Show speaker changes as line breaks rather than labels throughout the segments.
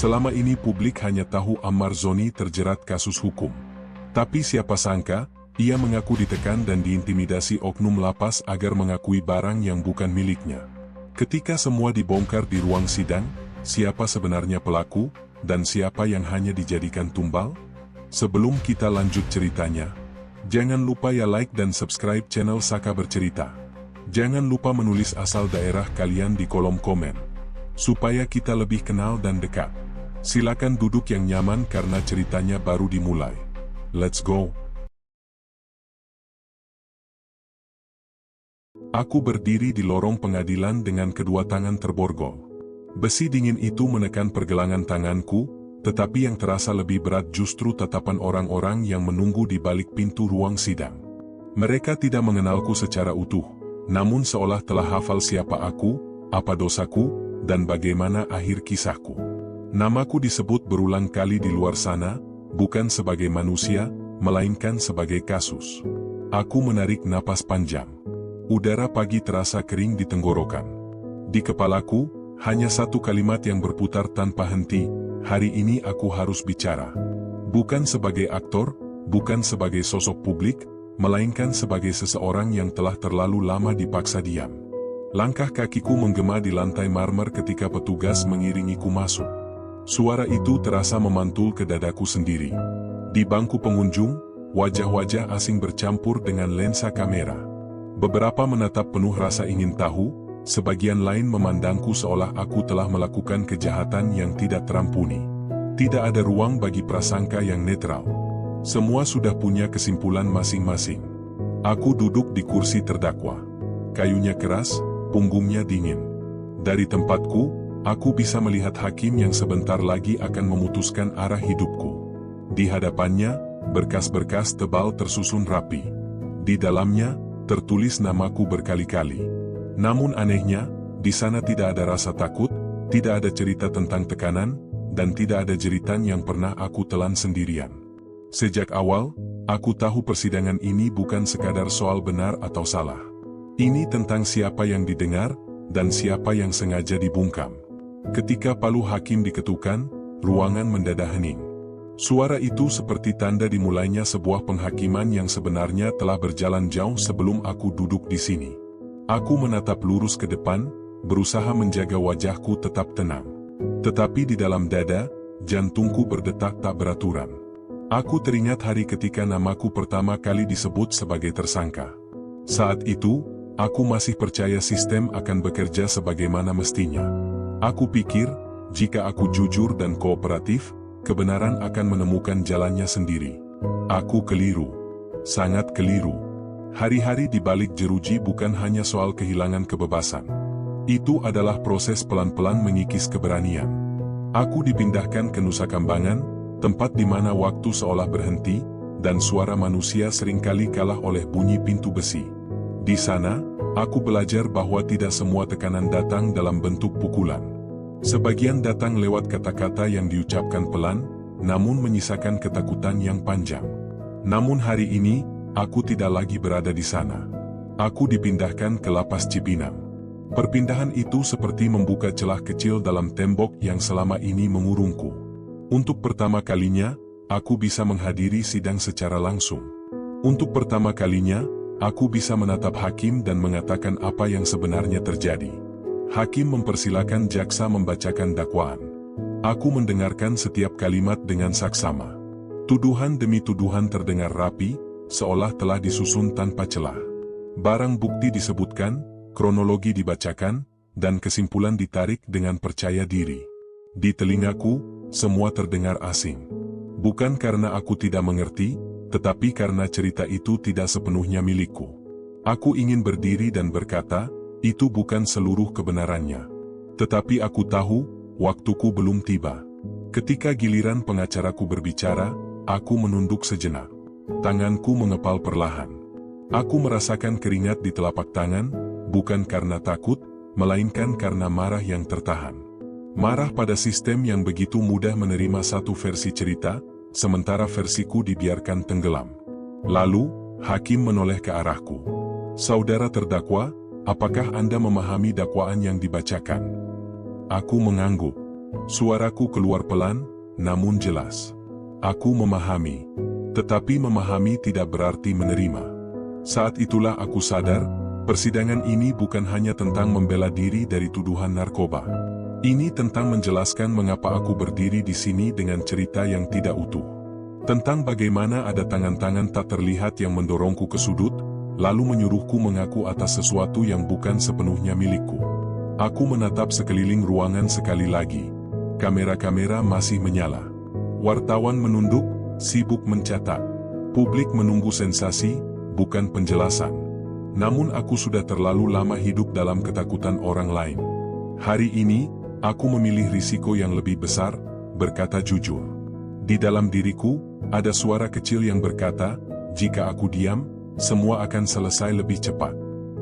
Selama ini publik hanya tahu Ammar Zoni terjerat kasus hukum. Tapi siapa sangka, ia mengaku ditekan dan diintimidasi oknum lapas agar mengakui barang yang bukan miliknya. Ketika semua dibongkar di ruang sidang, siapa sebenarnya pelaku, dan siapa yang hanya dijadikan tumbal? Sebelum kita lanjut ceritanya, jangan lupa ya like dan subscribe channel Saka Bercerita. Jangan lupa menulis asal daerah kalian di kolom komen, supaya kita lebih kenal dan dekat. Silakan duduk yang nyaman karena ceritanya baru dimulai. Let's go! Aku berdiri di lorong pengadilan dengan kedua tangan terborgol. Besi dingin itu menekan pergelangan tanganku, tetapi yang terasa lebih berat justru tatapan orang-orang yang menunggu di balik pintu ruang sidang. Mereka tidak mengenalku secara utuh, namun seolah telah hafal siapa aku, apa dosaku, dan bagaimana akhir kisahku. Namaku disebut berulang kali di luar sana, bukan sebagai manusia, melainkan sebagai kasus. Aku menarik napas panjang. Udara pagi terasa kering di tenggorokan. Di kepalaku, hanya satu kalimat yang berputar tanpa henti, hari ini aku harus bicara. Bukan sebagai aktor, bukan sebagai sosok publik, melainkan sebagai seseorang yang telah terlalu lama dipaksa diam. Langkah kakiku menggema di lantai marmer ketika petugas mengiringiku masuk. Suara itu terasa memantul ke dadaku sendiri. Di bangku pengunjung, wajah-wajah asing bercampur dengan lensa kamera. Beberapa menatap penuh rasa ingin tahu, sebagian lain memandangku seolah aku telah melakukan kejahatan yang tidak terampuni. Tidak ada ruang bagi prasangka yang netral. Semua sudah punya kesimpulan masing-masing. Aku duduk di kursi terdakwa. Kayunya keras, punggungnya dingin. Dari tempatku, aku bisa melihat hakim yang sebentar lagi akan memutuskan arah hidupku. Di hadapannya, berkas-berkas tebal tersusun rapi. Di dalamnya, tertulis namaku berkali-kali. Namun anehnya, di sana tidak ada rasa takut, tidak ada cerita tentang tekanan, dan tidak ada jeritan yang pernah aku telan sendirian. Sejak awal, aku tahu persidangan ini bukan sekadar soal benar atau salah. Ini tentang siapa yang didengar, dan siapa yang sengaja dibungkam. Ketika palu hakim diketukkan, ruangan mendadak hening. Suara itu seperti tanda dimulainya sebuah penghakiman yang sebenarnya telah berjalan jauh sebelum aku duduk di sini. Aku menatap lurus ke depan, berusaha menjaga wajahku tetap tenang. Tetapi di dalam dada, jantungku berdetak tak beraturan. Aku teringat hari ketika namaku pertama kali disebut sebagai tersangka. Saat itu, aku masih percaya sistem akan bekerja sebagaimana mestinya. Aku pikir, jika aku jujur dan kooperatif, kebenaran akan menemukan jalannya sendiri. Aku keliru. Sangat keliru. Hari-hari di balik jeruji bukan hanya soal kehilangan kebebasan. Itu adalah proses pelan-pelan mengikis keberanian. Aku dipindahkan ke Nusa Kambangan, tempat di mana waktu seolah berhenti, dan suara manusia seringkali kalah oleh bunyi pintu besi. Di sana, aku belajar bahwa tidak semua tekanan datang dalam bentuk pukulan. Sebagian datang lewat kata-kata yang diucapkan pelan, namun menyisakan ketakutan yang panjang. Namun hari ini, aku tidak lagi berada di sana. Aku dipindahkan ke lapas Cipinang. Perpindahan itu seperti membuka celah kecil dalam tembok yang selama ini mengurungku. Untuk pertama kalinya, aku bisa menghadiri sidang secara langsung. Untuk pertama kalinya, aku bisa menatap hakim dan mengatakan apa yang sebenarnya terjadi. Hakim mempersilakan jaksa membacakan dakwaan. Aku mendengarkan setiap kalimat dengan saksama. Tuduhan demi tuduhan terdengar rapi, seolah telah disusun tanpa celah. Barang bukti disebutkan, kronologi dibacakan, dan kesimpulan ditarik dengan percaya diri. Di telingaku, semua terdengar asing. Bukan karena aku tidak mengerti, tetapi karena cerita itu tidak sepenuhnya milikku. Aku ingin berdiri dan berkata, itu bukan seluruh kebenarannya. Tetapi aku tahu, waktuku belum tiba. Ketika giliran pengacaraku berbicara, aku menunduk sejenak. Tanganku mengepal perlahan. Aku merasakan keringat di telapak tangan, bukan karena takut, melainkan karena marah yang tertahan. Marah pada sistem yang begitu mudah menerima satu versi cerita, sementara versiku dibiarkan tenggelam. Lalu, hakim menoleh ke arahku. Saudara terdakwa, apakah Anda memahami dakwaan yang dibacakan? Aku mengangguk. Suaraku keluar pelan, namun jelas. Aku memahami. Tetapi memahami tidak berarti menerima. Saat itulah aku sadar, persidangan ini bukan hanya tentang membela diri dari tuduhan narkoba. Ini tentang menjelaskan mengapa aku berdiri di sini dengan cerita yang tidak utuh. Tentang bagaimana ada tangan-tangan tak terlihat yang mendorongku ke sudut, lalu menyuruhku mengaku atas sesuatu yang bukan sepenuhnya milikku. Aku menatap sekeliling ruangan sekali lagi. Kamera-kamera masih menyala. Wartawan menunduk, sibuk mencatat. Publik menunggu sensasi, bukan penjelasan. Namun aku sudah terlalu lama hidup dalam ketakutan orang lain. Hari ini, aku memilih risiko yang lebih besar, berkata jujur. Di dalam diriku, ada suara kecil yang berkata, jika aku diam, semua akan selesai lebih cepat.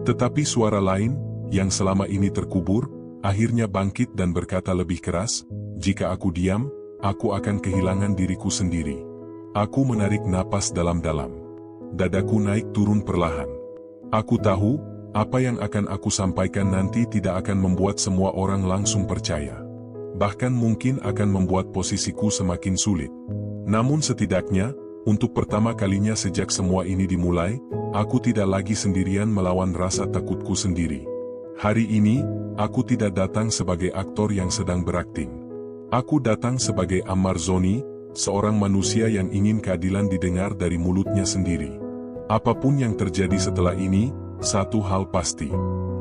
Tetapi suara lain, yang selama ini terkubur, akhirnya bangkit dan berkata lebih keras, jika aku diam, aku akan kehilangan diriku sendiri. Aku menarik napas dalam-dalam. Dadaku naik turun perlahan. Aku tahu, apa yang akan aku sampaikan nanti tidak akan membuat semua orang langsung percaya. Bahkan mungkin akan membuat posisiku semakin sulit. Namun setidaknya, untuk pertama kalinya sejak semua ini dimulai, aku tidak lagi sendirian melawan rasa takutku sendiri. Hari ini, aku tidak datang sebagai aktor yang sedang berakting. Aku datang sebagai Ammar Zoni, seorang manusia yang ingin keadilan didengar dari mulutnya sendiri. Apapun yang terjadi setelah ini, satu hal pasti.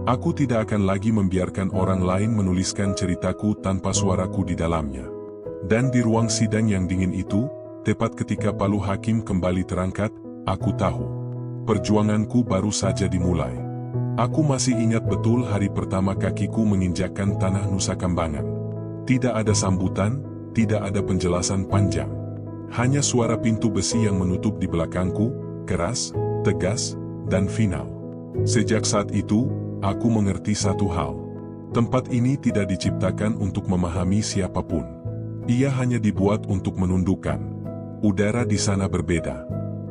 Aku tidak akan lagi membiarkan orang lain menuliskan ceritaku tanpa suaraku di dalamnya. Dan di ruang sidang yang dingin itu, tepat ketika palu hakim kembali terangkat, aku tahu. Perjuanganku baru saja dimulai. Aku masih ingat betul hari pertama kakiku menginjakkan tanah Nusa Kambangan. Tidak ada sambutan, tidak ada penjelasan panjang. Hanya suara pintu besi yang menutup di belakangku, keras, tegas, dan final. Sejak saat itu, aku mengerti satu hal. Tempat ini tidak diciptakan untuk memahami siapapun. Ia hanya dibuat untuk menundukkan. Udara di sana berbeda.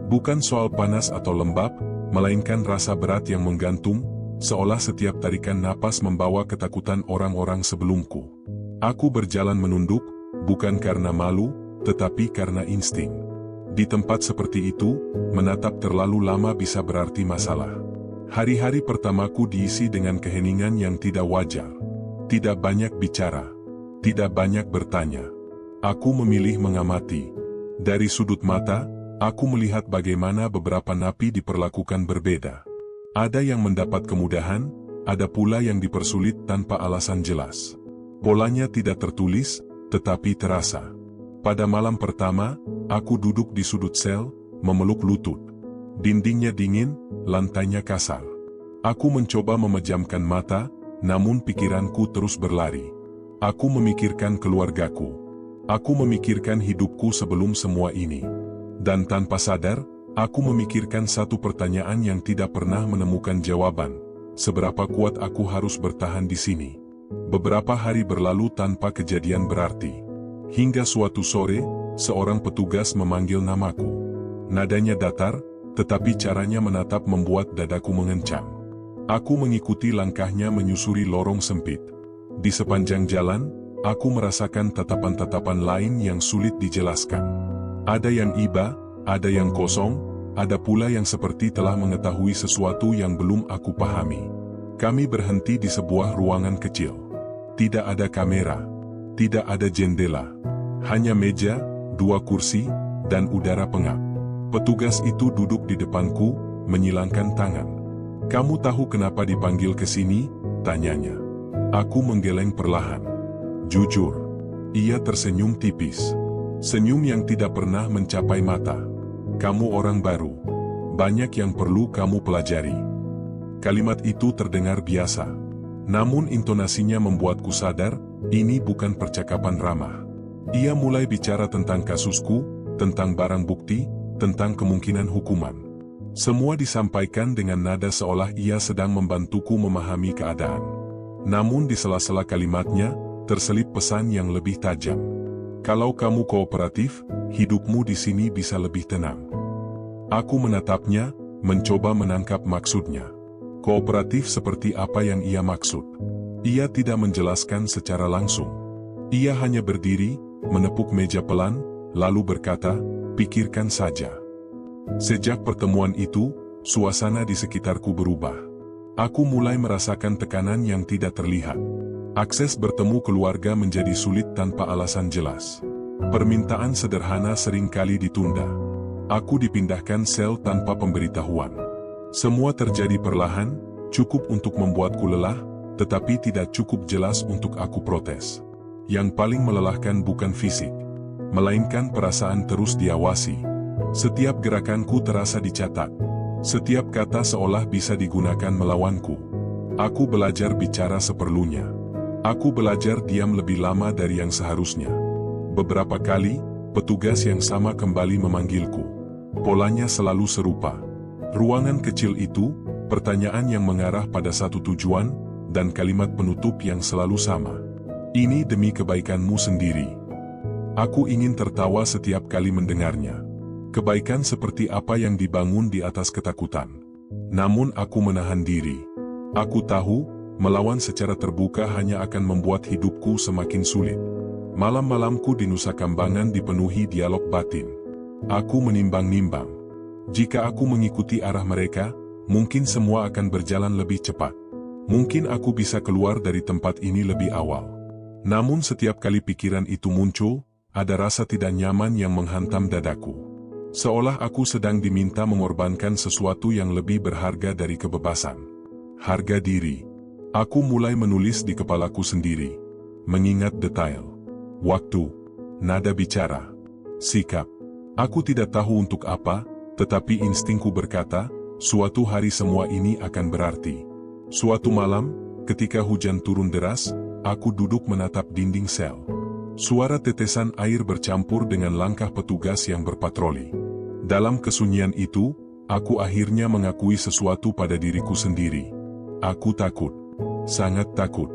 Bukan soal panas atau lembab, melainkan rasa berat yang menggantung, seolah setiap tarikan napas membawa ketakutan orang-orang sebelumku. Aku berjalan menunduk, bukan karena malu, tetapi karena insting. Di tempat seperti itu, menatap terlalu lama bisa berarti masalah. Hari-hari pertamaku diisi dengan keheningan yang tidak wajar. Tidak banyak bicara. Tidak banyak bertanya. Aku memilih mengamati. Dari sudut mata, aku melihat bagaimana beberapa napi diperlakukan berbeda. Ada yang mendapat kemudahan, ada pula yang dipersulit tanpa alasan jelas. Polanya tidak tertulis, tetapi terasa. Pada malam pertama, aku duduk di sudut sel, memeluk lutut. Dindingnya dingin, lantainya kasar. Aku mencoba memejamkan mata, namun pikiranku terus berlari. Aku memikirkan keluargaku. Aku memikirkan hidupku sebelum semua ini. Dan tanpa sadar, aku memikirkan satu pertanyaan yang tidak pernah menemukan jawaban. Seberapa kuat aku harus bertahan di sini? Beberapa hari berlalu tanpa kejadian berarti. Hingga suatu sore, seorang petugas memanggil namaku. Nadanya datar, tetapi caranya menatap membuat dadaku mengencang. Aku mengikuti langkahnya menyusuri lorong sempit. Di sepanjang jalan, aku merasakan tatapan-tatapan lain yang sulit dijelaskan. Ada yang iba, ada yang kosong, ada pula yang seperti telah mengetahui sesuatu yang belum aku pahami. Kami berhenti di sebuah ruangan kecil. Tidak ada kamera, tidak ada jendela. Hanya meja, 2 kursi, dan udara pengap. Petugas itu duduk di depanku, menyilangkan tangan. "Kamu tahu kenapa dipanggil ke sini?" tanyanya. Aku menggeleng perlahan. Jujur, ia tersenyum tipis. Senyum yang tidak pernah mencapai mata. "Kamu orang baru. Banyak yang perlu kamu pelajari." Kalimat itu terdengar biasa. Namun intonasinya membuatku sadar, ini bukan percakapan ramah. Ia mulai bicara tentang kasusku, tentang barang bukti, tentang kemungkinan hukuman. Semua disampaikan dengan nada seolah ia sedang membantuku memahami keadaan. Namun di sela-sela kalimatnya, terselip pesan yang lebih tajam. "Kalau kamu kooperatif, hidupmu di sini bisa lebih tenang." Aku menatapnya, mencoba menangkap maksudnya. Kooperatif seperti apa yang ia maksud? Ia tidak menjelaskan secara langsung. Ia hanya berdiri, menepuk meja pelan, lalu berkata, "Pikirkan saja." Sejak pertemuan itu, suasana di sekitarku berubah. Aku mulai merasakan tekanan yang tidak terlihat. Akses bertemu keluarga menjadi sulit tanpa alasan jelas. Permintaan sederhana seringkali ditunda. Aku dipindahkan sel tanpa pemberitahuan. Semua terjadi perlahan, cukup untuk membuatku lelah, tetapi tidak cukup jelas untuk aku protes. Yang paling melelahkan bukan fisik, melainkan perasaan terus diawasi. Setiap gerakanku terasa dicatat. Setiap kata seolah bisa digunakan melawanku. Aku belajar bicara seperlunya. Aku belajar diam lebih lama dari yang seharusnya. Beberapa kali, petugas yang sama kembali memanggilku. Polanya selalu serupa. Ruangan kecil itu, pertanyaan yang mengarah pada satu tujuan, dan kalimat penutup yang selalu sama. "Ini demi kebaikanmu sendiri." Aku ingin tertawa setiap kali mendengarnya. Kebaikan seperti apa yang dibangun di atas ketakutan. Namun aku menahan diri. Aku tahu, melawan secara terbuka hanya akan membuat hidupku semakin sulit. Malam-malamku di Nusa Kambangan dipenuhi dialog batin. Aku menimbang-nimbang. Jika aku mengikuti arah mereka, mungkin semua akan berjalan lebih cepat. Mungkin aku bisa keluar dari tempat ini lebih awal. Namun setiap kali pikiran itu muncul, ada rasa tidak nyaman yang menghantam dadaku. Seolah aku sedang diminta mengorbankan sesuatu yang lebih berharga dari kebebasan. Harga diri. Aku mulai menulis di kepalaku sendiri. Mengingat detail. Waktu. Nada bicara. Sikap. Aku tidak tahu untuk apa, tetapi instingku berkata, suatu hari semua ini akan berarti. Suatu malam, ketika hujan turun deras, aku duduk menatap dinding sel. Suara tetesan air bercampur dengan langkah petugas yang berpatroli. Dalam kesunyian itu, aku akhirnya mengakui sesuatu pada diriku sendiri. Aku takut. Sangat takut.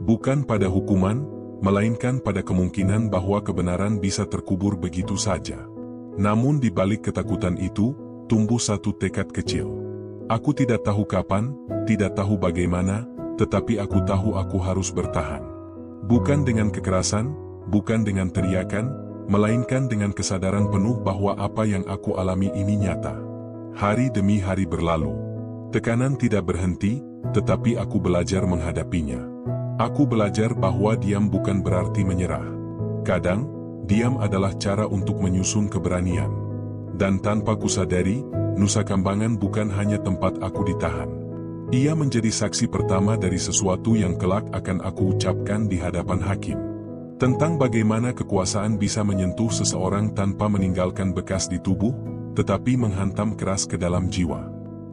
Bukan pada hukuman, melainkan pada kemungkinan bahwa kebenaran bisa terkubur begitu saja. Namun di balik ketakutan itu, tumbuh satu tekad kecil. Aku tidak tahu kapan, tidak tahu bagaimana, tetapi aku tahu aku harus bertahan. Bukan dengan kekerasan, bukan dengan teriakan, melainkan dengan kesadaran penuh bahwa apa yang aku alami ini nyata. Hari demi hari berlalu. Tekanan tidak berhenti, tetapi aku belajar menghadapinya. Aku belajar bahwa diam bukan berarti menyerah. Kadang, diam adalah cara untuk menyusun keberanian. Dan tanpa kusadari, Nusa Kambangan bukan hanya tempat aku ditahan. Ia menjadi saksi pertama dari sesuatu yang kelak akan aku ucapkan di hadapan hakim. Tentang bagaimana kekuasaan bisa menyentuh seseorang tanpa meninggalkan bekas di tubuh, tetapi menghantam keras ke dalam jiwa.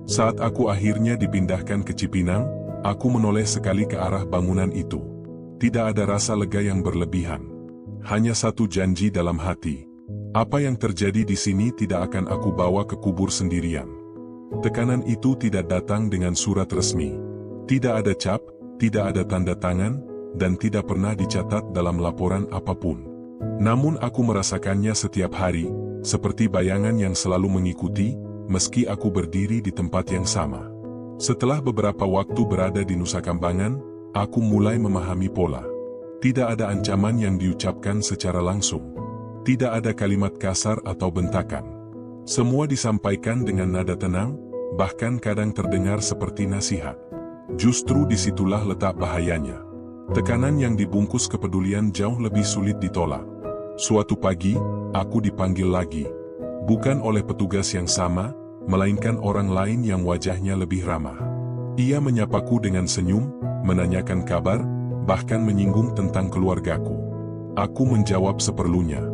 Saat aku akhirnya dipindahkan ke Cipinang, aku menoleh sekali ke arah bangunan itu. Tidak ada rasa lega yang berlebihan. Hanya satu janji dalam hati. Apa yang terjadi di sini tidak akan aku bawa ke kubur sendirian. Tekanan itu tidak datang dengan surat resmi. Tidak ada cap, tidak ada tanda tangan, dan tidak pernah dicatat dalam laporan apapun. Namun aku merasakannya setiap hari, seperti bayangan yang selalu mengikuti, meski aku berdiri di tempat yang sama. Setelah beberapa waktu berada di Nusa Kambangan, aku mulai memahami pola. Tidak ada ancaman yang diucapkan secara langsung. Tidak ada kalimat kasar atau bentakan. Semua disampaikan dengan nada tenang, bahkan kadang terdengar seperti nasihat. Justru disitulah letak bahayanya. Tekanan yang dibungkus kepedulian jauh lebih sulit ditolak. Suatu pagi, aku dipanggil lagi. Bukan oleh petugas yang sama, melainkan orang lain yang wajahnya lebih ramah. Ia menyapaku dengan senyum, menanyakan kabar, bahkan menyinggung tentang keluargaku. Aku menjawab seperlunya.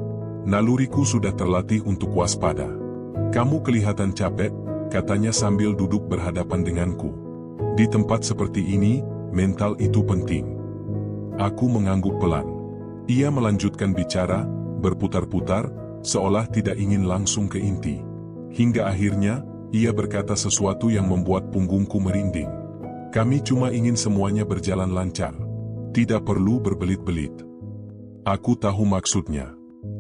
Naluriku sudah terlatih untuk waspada. "Kamu kelihatan capek," katanya sambil duduk berhadapan denganku. "Di tempat seperti ini, mental itu penting." Aku mengangguk pelan. Ia melanjutkan bicara, berputar-putar, seolah tidak ingin langsung ke inti. Hingga akhirnya, ia berkata sesuatu yang membuat punggungku merinding. "Kami cuma ingin semuanya berjalan lancar. Tidak perlu berbelit-belit." Aku tahu maksudnya.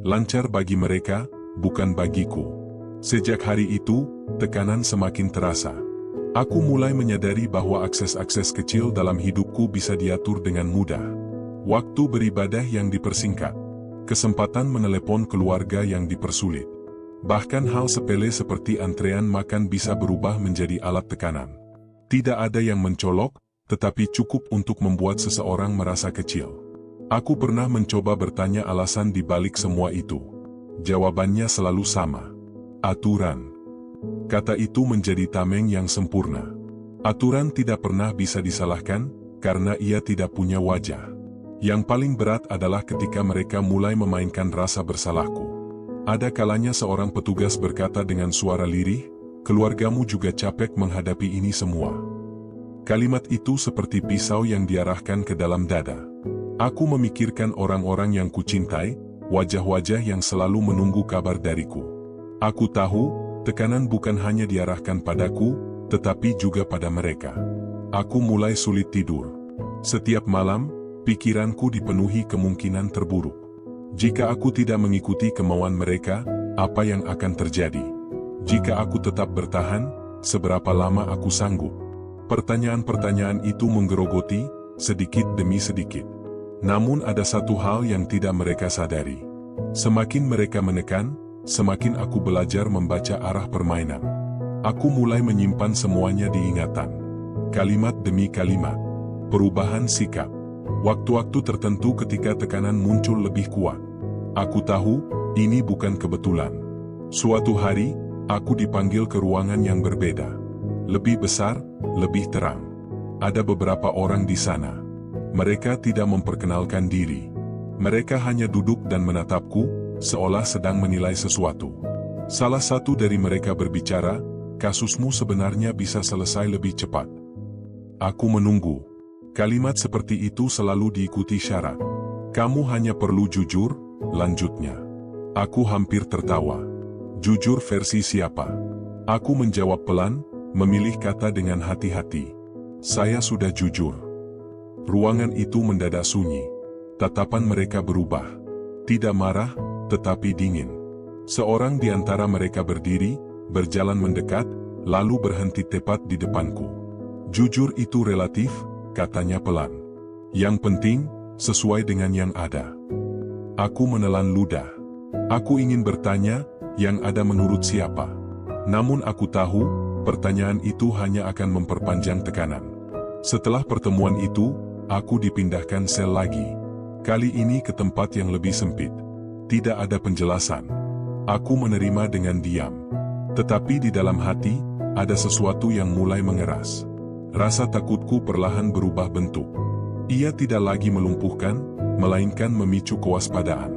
Lancar bagi mereka, bukan bagiku. Sejak hari itu, tekanan semakin terasa. Aku mulai menyadari bahwa akses-akses kecil dalam hidupku bisa diatur dengan mudah. waktu beribadah yang dipersingkat, kesempatan menelepon keluarga yang dipersulit. Bahkan hal sepele seperti antrean makan bisa berubah menjadi alat tekanan. Tidak ada yang mencolok, tetapi cukup untuk membuat seseorang merasa kecil. Aku pernah mencoba bertanya alasan di balik semua itu. Jawabannya selalu sama. Aturan. Kata itu menjadi tameng yang sempurna. Aturan tidak pernah bisa disalahkan, karena ia tidak punya wajah. Yang paling berat adalah ketika mereka mulai memainkan rasa bersalahku. Ada kalanya seorang petugas berkata dengan suara lirih, "Keluargamu juga capek menghadapi ini semua." Kalimat itu seperti pisau yang diarahkan ke dalam dada. Aku memikirkan orang-orang yang kucintai, wajah-wajah yang selalu menunggu kabar dariku. Aku tahu, tekanan bukan hanya diarahkan padaku, tetapi juga pada mereka. Aku mulai sulit tidur. Setiap malam, pikiranku dipenuhi kemungkinan terburuk. Jika aku tidak mengikuti kemauan mereka, apa yang akan terjadi? Jika aku tetap bertahan, seberapa lama aku sanggup? Pertanyaan-pertanyaan itu menggerogoti, sedikit demi sedikit. Namun ada satu hal yang tidak mereka sadari. Semakin mereka menekan, semakin aku belajar membaca arah permainan. Aku mulai menyimpan semuanya di ingatan. Kalimat demi kalimat. Perubahan sikap. Waktu-waktu tertentu ketika tekanan muncul lebih kuat. Aku tahu, ini bukan kebetulan. Suatu hari, aku dipanggil ke ruangan yang berbeda. Lebih besar, lebih terang. Ada beberapa orang di sana. Mereka tidak memperkenalkan diri. Mereka hanya duduk dan menatapku, seolah sedang menilai sesuatu. Salah satu dari mereka berbicara, "Kasusmu sebenarnya bisa selesai lebih cepat." Aku menunggu. Kalimat seperti itu selalu diikuti syarat. "Kamu hanya perlu jujur," lanjutnya. Aku hampir tertawa. Jujur versi siapa? Aku menjawab pelan, memilih kata dengan hati-hati. "Saya sudah jujur." Ruangan itu mendadak sunyi. Tatapan mereka berubah. Tidak marah, tetapi dingin. Seorang di antara mereka berdiri, berjalan mendekat, lalu berhenti tepat di depanku. "Jujur itu relatif," katanya pelan. "Yang penting, sesuai dengan yang ada." Aku menelan ludah. Aku ingin bertanya, yang ada menurut siapa? Namun aku tahu, pertanyaan itu hanya akan memperpanjang tekanan. Setelah pertemuan itu, aku dipindahkan sel lagi. Kali ini ke tempat yang lebih sempit. Tidak ada penjelasan. Aku menerima dengan diam. Tetapi di dalam hati, ada sesuatu yang mulai mengeras. Rasa takutku perlahan berubah bentuk. Ia tidak lagi melumpuhkan, melainkan memicu kewaspadaan.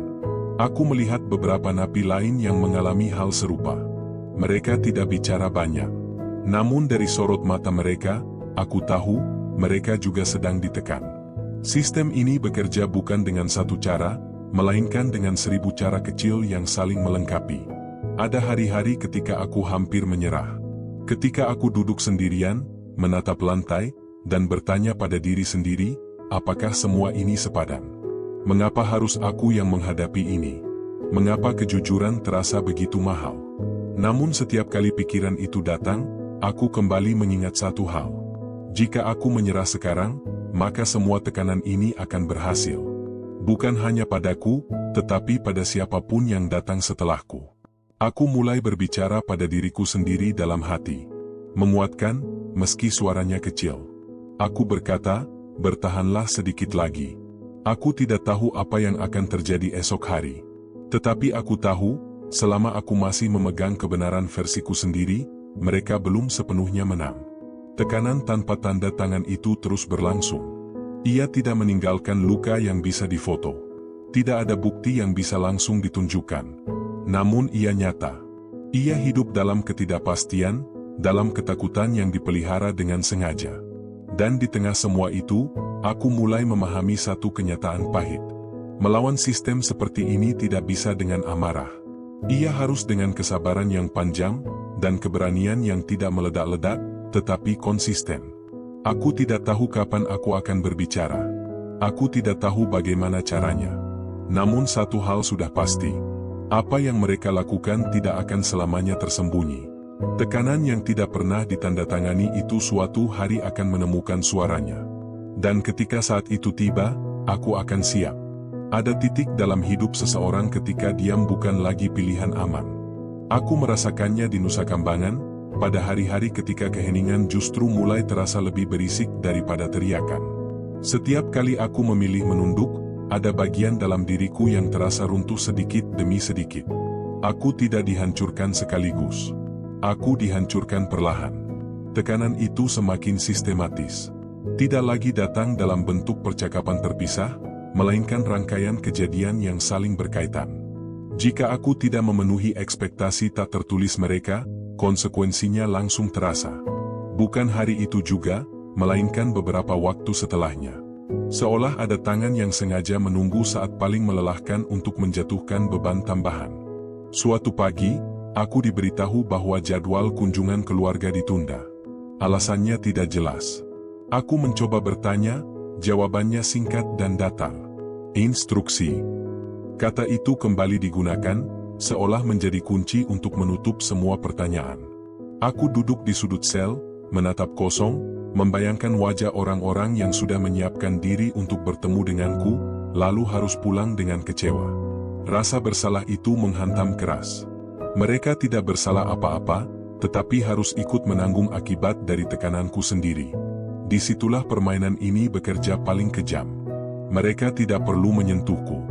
Aku melihat beberapa napi lain yang mengalami hal serupa. Mereka tidak bicara banyak. Namun dari sorot mata mereka, aku tahu, mereka juga sedang ditekan. Sistem ini bekerja bukan dengan satu cara, melainkan dengan 1000 cara kecil yang saling melengkapi. Ada hari-hari ketika aku hampir menyerah. Ketika aku duduk sendirian, menatap lantai, dan bertanya pada diri sendiri, apakah semua ini sepadan? Mengapa harus aku yang menghadapi ini? Mengapa kejujuran terasa begitu mahal? Namun setiap kali pikiran itu datang, aku kembali mengingat satu hal. Jika aku menyerah sekarang, maka semua tekanan ini akan berhasil. Bukan hanya padaku, tetapi pada siapapun yang datang setelahku. Aku mulai berbicara pada diriku sendiri dalam hati. Menguatkan, meski suaranya kecil. Aku berkata, "Bertahanlah sedikit lagi. Aku tidak tahu apa yang akan terjadi esok hari. Tetapi aku tahu, selama aku masih memegang kebenaran versiku sendiri, mereka belum sepenuhnya menang." Tekanan tanpa tanda tangan itu terus berlangsung. Ia tidak meninggalkan luka yang bisa difoto. Tidak ada bukti yang bisa langsung ditunjukkan. Namun ia nyata. Ia hidup dalam ketidakpastian, dalam ketakutan yang dipelihara dengan sengaja. Dan di tengah semua itu, aku mulai memahami satu kenyataan pahit. Melawan sistem seperti ini tidak bisa dengan amarah. Ia harus dengan kesabaran yang panjang, dan keberanian yang tidak meledak-ledak, tetapi konsisten. Aku tidak tahu kapan aku akan berbicara. Aku tidak tahu bagaimana caranya. Namun satu hal sudah pasti. Apa yang mereka lakukan tidak akan selamanya tersembunyi. Tekanan yang tidak pernah ditandatangani itu suatu hari akan menemukan suaranya. Dan ketika saat itu tiba, aku akan siap. Ada titik dalam hidup seseorang ketika diam bukan lagi pilihan aman. Aku merasakannya di Nusa Kambangan, pada hari-hari ketika keheningan justru mulai terasa lebih berisik daripada teriakan. Setiap kali aku memilih menunduk, ada bagian dalam diriku yang terasa runtuh sedikit demi sedikit. Aku tidak dihancurkan sekaligus. Aku dihancurkan perlahan. Tekanan itu semakin sistematis. Tidak lagi datang dalam bentuk percakapan terpisah, melainkan rangkaian kejadian yang saling berkaitan. Jika aku tidak memenuhi ekspektasi tak tertulis mereka, konsekuensinya langsung terasa. Bukan hari itu juga, melainkan beberapa waktu setelahnya. Seolah ada tangan yang sengaja menunggu saat paling melelahkan untuk menjatuhkan beban tambahan. Suatu pagi, aku diberitahu bahwa jadwal kunjungan keluarga ditunda. Alasannya tidak jelas. Aku mencoba bertanya, jawabannya singkat dan datar. Instruksi. Kata itu kembali digunakan, seolah menjadi kunci untuk menutup semua pertanyaan. Aku duduk di sudut sel, menatap kosong, membayangkan wajah orang-orang yang sudah menyiapkan diri untuk bertemu denganku, lalu harus pulang dengan kecewa. Rasa bersalah itu menghantam keras. Mereka tidak bersalah apa-apa, tetapi harus ikut menanggung akibat dari tekananku sendiri. Disitulah permainan ini bekerja paling kejam. Mereka tidak perlu menyentuhku.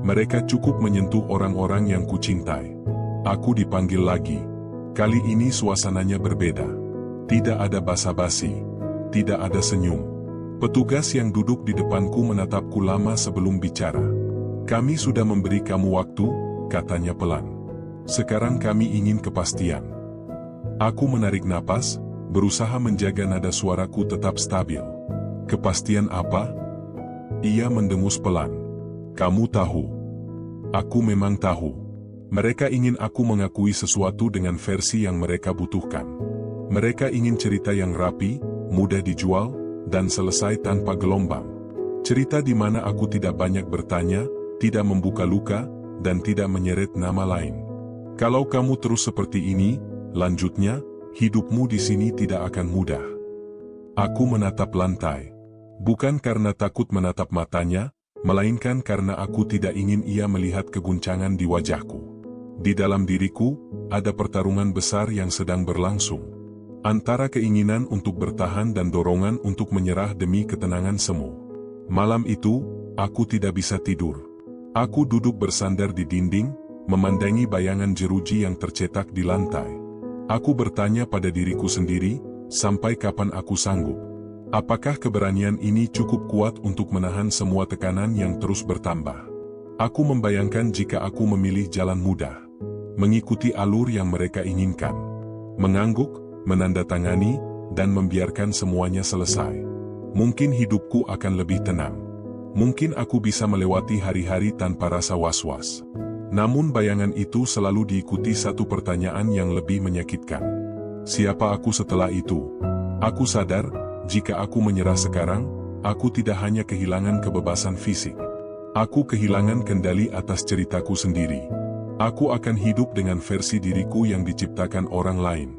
Mereka cukup menyentuh orang-orang yang kucintai. Aku dipanggil lagi. Kali ini suasananya berbeda. Tidak ada basa-basi. Tidak ada senyum. Petugas yang duduk di depanku menatapku lama sebelum bicara. Kami sudah memberi kamu waktu, katanya pelan. Sekarang kami ingin kepastian. Aku menarik napas, berusaha menjaga nada suaraku tetap stabil. Kepastian apa? Ia mendengus pelan. Kamu tahu. Aku memang tahu. Mereka ingin aku mengakui sesuatu dengan versi yang mereka butuhkan. Mereka ingin cerita yang rapi, mudah dijual, dan selesai tanpa gelombang. Cerita di mana aku tidak banyak bertanya, tidak membuka luka, dan tidak menyeret nama lain. Kalau kamu terus seperti ini, lanjutnya, hidupmu di sini tidak akan mudah. Aku menatap lantai. Bukan karena takut menatap matanya, melainkan karena aku tidak ingin ia melihat keguncangan di wajahku. Di dalam diriku, ada pertarungan besar yang sedang berlangsung. Antara keinginan untuk bertahan dan dorongan untuk menyerah demi ketenangan semu. Malam itu, aku tidak bisa tidur. Aku duduk bersandar di dinding, memandangi bayangan jeruji yang tercetak di lantai. Aku bertanya pada diriku sendiri, sampai kapan aku sanggup? Apakah keberanian ini cukup kuat untuk menahan semua tekanan yang terus bertambah? Aku membayangkan jika aku memilih jalan mudah. Mengikuti alur yang mereka inginkan. Mengangguk, menandatangani, dan membiarkan semuanya selesai. Mungkin hidupku akan lebih tenang. Mungkin aku bisa melewati hari-hari tanpa rasa was-was. Namun bayangan itu selalu diikuti satu pertanyaan yang lebih menyakitkan. Siapa aku setelah itu? Aku sadar, jika aku menyerah sekarang, aku tidak hanya kehilangan kebebasan fisik. Aku kehilangan kendali atas ceritaku sendiri. Aku akan hidup dengan versi diriku yang diciptakan orang lain.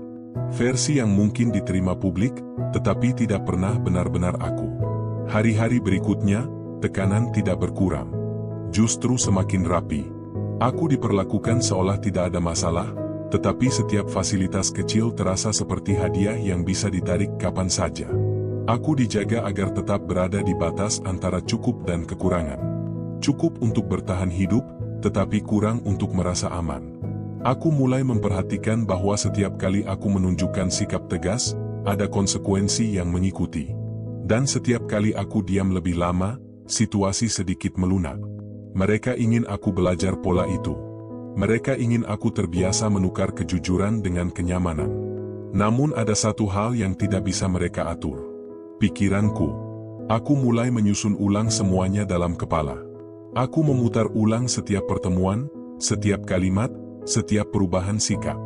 Versi yang mungkin diterima publik, tetapi tidak pernah benar-benar aku. Hari-hari berikutnya, tekanan tidak berkurang. Justru semakin rapi. Aku diperlakukan seolah tidak ada masalah, tetapi setiap fasilitas kecil terasa seperti hadiah yang bisa ditarik kapan saja. Aku dijaga agar tetap berada di batas antara cukup dan kekurangan. Cukup untuk bertahan hidup, tetapi kurang untuk merasa aman. Aku mulai memperhatikan bahwa setiap kali aku menunjukkan sikap tegas, ada konsekuensi yang mengikuti. Dan setiap kali aku diam lebih lama, situasi sedikit melunak. Mereka ingin aku belajar pola itu. Mereka ingin aku terbiasa menukar kejujuran dengan kenyamanan. Namun ada satu hal yang tidak bisa mereka atur. Pikiranku. Aku mulai menyusun ulang semuanya dalam kepala. Aku memutar ulang setiap pertemuan, setiap kalimat, setiap perubahan sikap.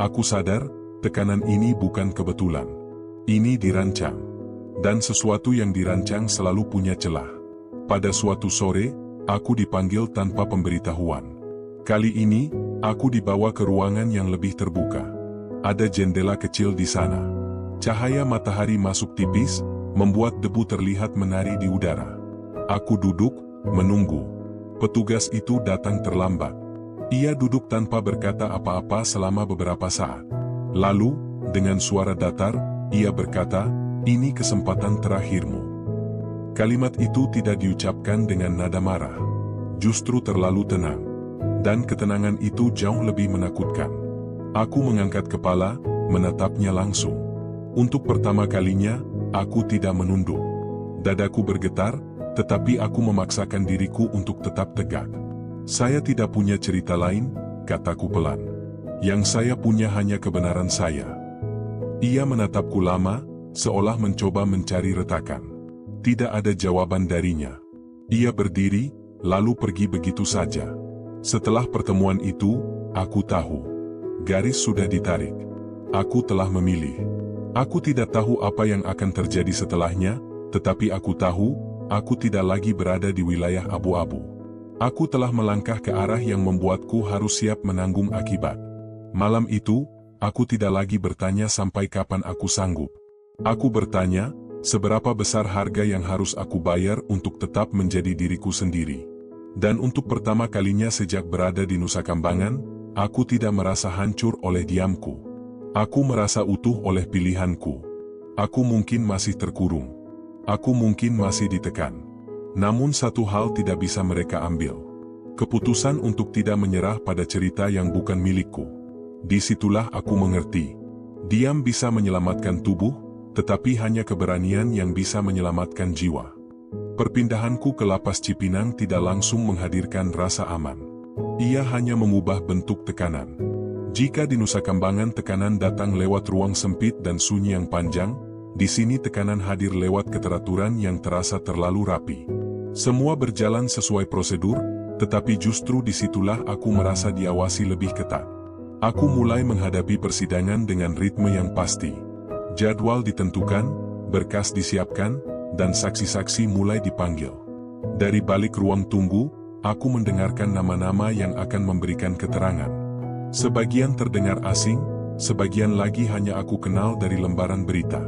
Aku sadar, tekanan ini bukan kebetulan. Ini dirancang. Dan sesuatu yang dirancang selalu punya celah. Pada suatu sore, aku dipanggil tanpa pemberitahuan. Kali ini, aku dibawa ke ruangan yang lebih terbuka. Ada jendela kecil di sana. Cahaya matahari masuk tipis, membuat debu terlihat menari di udara. Aku duduk, menunggu. Petugas itu datang terlambat. Ia duduk tanpa berkata apa-apa selama beberapa saat. Lalu, dengan suara datar, ia berkata, "Ini kesempatan terakhirmu." Kalimat itu tidak diucapkan dengan nada marah. Justru terlalu tenang. Dan ketenangan itu jauh lebih menakutkan. Aku mengangkat kepala, menatapnya langsung. Untuk pertama kalinya, aku tidak menunduk. Dadaku bergetar, tetapi aku memaksakan diriku untuk tetap tegak. "Saya tidak punya cerita lain," kataku pelan. "Yang saya punya hanya kebenaran saya." Ia menatapku lama, seolah mencoba mencari retakan. Tidak ada jawaban darinya. Ia berdiri, lalu pergi begitu saja. Setelah pertemuan itu, aku tahu. Garis sudah ditarik. Aku telah memilih. Aku tidak tahu apa yang akan terjadi setelahnya, tetapi aku tahu, aku tidak lagi berada di wilayah abu-abu. Aku telah melangkah ke arah yang membuatku harus siap menanggung akibat. Malam itu, aku tidak lagi bertanya sampai kapan aku sanggup. Aku bertanya, seberapa besar harga yang harus aku bayar untuk tetap menjadi diriku sendiri. Dan untuk pertama kalinya sejak berada di Nusa Kambangan, aku tidak merasa hancur oleh diamku. Aku merasa utuh oleh pilihanku. Aku mungkin masih terkurung. Aku mungkin masih ditekan. Namun satu hal tidak bisa mereka ambil. Keputusan untuk tidak menyerah pada cerita yang bukan milikku. Disitulah aku mengerti. Diam bisa menyelamatkan tubuh, tetapi hanya keberanian yang bisa menyelamatkan jiwa. Perpindahanku ke Lapas Cipinang tidak langsung menghadirkan rasa aman. Ia hanya mengubah bentuk tekanan. Jika di Nusa Kambangan tekanan datang lewat ruang sempit dan sunyi yang panjang, di sini tekanan hadir lewat keteraturan yang terasa terlalu rapi. Semua berjalan sesuai prosedur, tetapi justru disitulah aku merasa diawasi lebih ketat. Aku mulai menghadapi persidangan dengan ritme yang pasti. Jadwal ditentukan, berkas disiapkan, dan saksi-saksi mulai dipanggil. Dari balik ruang tunggu, aku mendengarkan nama-nama yang akan memberikan keterangan. Sebagian terdengar asing, sebagian lagi hanya aku kenal dari lembaran berita.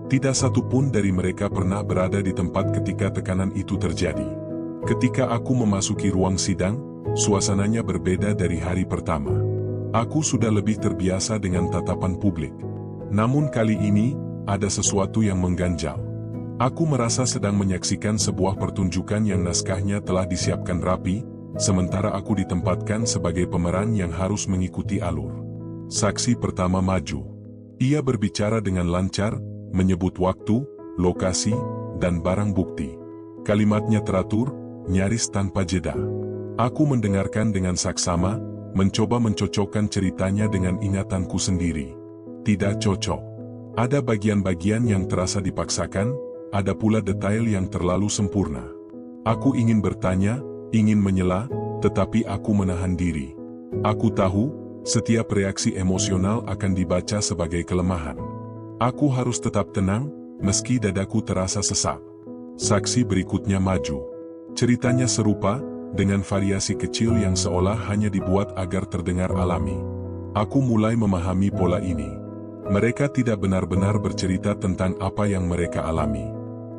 Tidak satu pun dari mereka pernah berada di tempat ketika tekanan itu terjadi. Ketika aku memasuki ruang sidang, suasananya berbeda dari hari pertama. Aku sudah lebih terbiasa dengan tatapan publik. Namun kali ini, ada sesuatu yang mengganjal. Aku merasa sedang menyaksikan sebuah pertunjukan yang naskahnya telah disiapkan rapi, sementara aku ditempatkan sebagai pemeran yang harus mengikuti alur. Saksi pertama maju. Ia berbicara dengan lancar, menyebut waktu, lokasi, dan barang bukti. Kalimatnya teratur, nyaris tanpa jeda. Aku mendengarkan dengan saksama, mencoba mencocokkan ceritanya dengan ingatanku sendiri. Tidak cocok. Ada bagian-bagian yang terasa dipaksakan, ada pula detail yang terlalu sempurna. Aku ingin bertanya, ingin menyela, tetapi aku menahan diri. Aku tahu, setiap reaksi emosional akan dibaca sebagai kelemahan. Aku harus tetap tenang, meski dadaku terasa sesak. Saksi berikutnya maju. Ceritanya serupa, dengan variasi kecil yang seolah hanya dibuat agar terdengar alami. Aku mulai memahami pola ini. Mereka tidak benar-benar bercerita tentang apa yang mereka alami.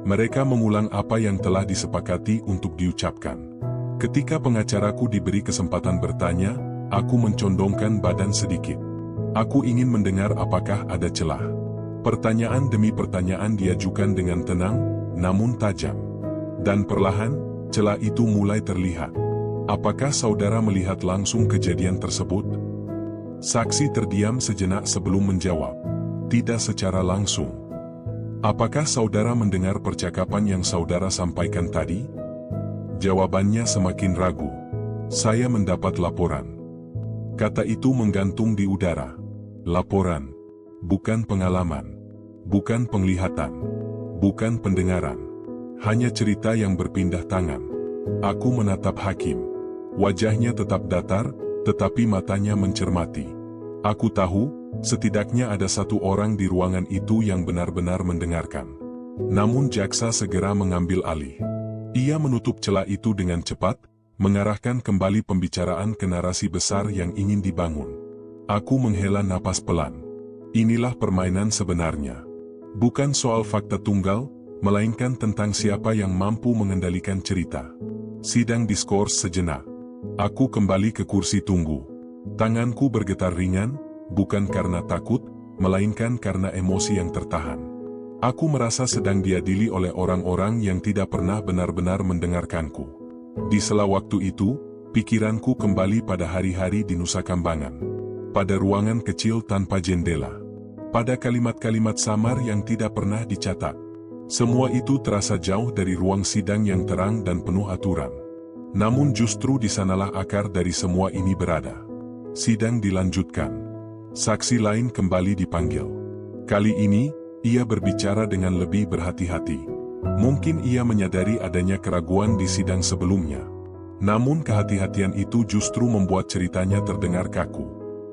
Mereka mengulang apa yang telah disepakati untuk diucapkan. Ketika pengacaraku diberi kesempatan bertanya, aku mencondongkan badan sedikit. Aku ingin mendengar apakah ada celah. Pertanyaan demi pertanyaan diajukan dengan tenang, namun tajam. Dan perlahan, celah itu mulai terlihat. Apakah saudara melihat langsung kejadian tersebut? Saksi terdiam sejenak sebelum menjawab. Tidak secara langsung. Apakah saudara mendengar percakapan yang saudara sampaikan tadi? Jawabannya semakin ragu. Saya mendapat laporan. Kata itu menggantung di udara. Laporan. Bukan pengalaman, bukan penglihatan, bukan pendengaran. Hanya cerita yang berpindah tangan. Aku menatap hakim. Wajahnya tetap datar, tetapi matanya mencermati. Aku tahu, setidaknya ada satu orang di ruangan itu yang benar-benar mendengarkan. Namun jaksa segera mengambil alih. Ia menutup celah itu dengan cepat, mengarahkan kembali pembicaraan ke narasi besar yang ingin dibangun. Aku menghela napas pelan. Inilah permainan sebenarnya. Bukan soal fakta tunggal, melainkan tentang siapa yang mampu mengendalikan cerita. Sidang diskors sejenak. Aku kembali ke kursi tunggu. Tanganku bergetar ringan, bukan karena takut, melainkan karena emosi yang tertahan. Aku merasa sedang diadili oleh orang-orang yang tidak pernah benar-benar mendengarkanku. Di sela waktu itu, pikiranku kembali pada hari-hari di Nusa Kambangan. Pada ruangan kecil tanpa jendela. Pada kalimat-kalimat samar yang tidak pernah dicatat. Semua itu terasa jauh dari ruang sidang yang terang dan penuh aturan. Namun justru di sanalah akar dari semua ini berada. Sidang dilanjutkan. Saksi lain kembali dipanggil. Kali ini, ia berbicara dengan lebih berhati-hati. Mungkin ia menyadari adanya keraguan di sidang sebelumnya. Namun kehati-hatian itu justru membuat ceritanya terdengar kaku.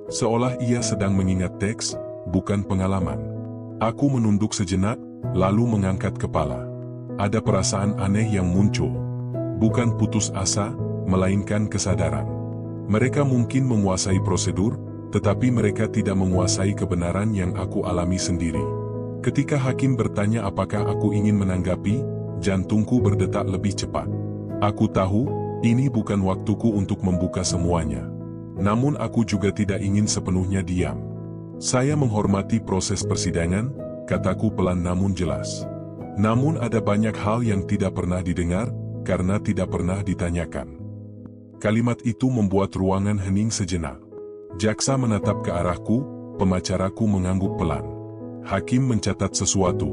Seolah ia sedang mengingat teks, bukan pengalaman. Aku menunduk sejenak, lalu mengangkat kepala. Ada perasaan aneh yang muncul. Bukan putus asa, melainkan kesadaran. Mereka mungkin menguasai prosedur, tetapi mereka tidak menguasai kebenaran yang aku alami sendiri. Ketika hakim bertanya apakah aku ingin menanggapi, jantungku berdetak lebih cepat. Aku tahu, ini bukan waktuku untuk membuka semuanya. Namun aku juga tidak ingin sepenuhnya diam. Saya menghormati proses persidangan, kataku pelan namun jelas. Namun ada banyak hal yang tidak pernah didengar, karena tidak pernah ditanyakan. Kalimat itu membuat ruangan hening sejenak. Jaksa menatap ke arahku, pemacaraku mengangguk pelan. Hakim mencatat sesuatu.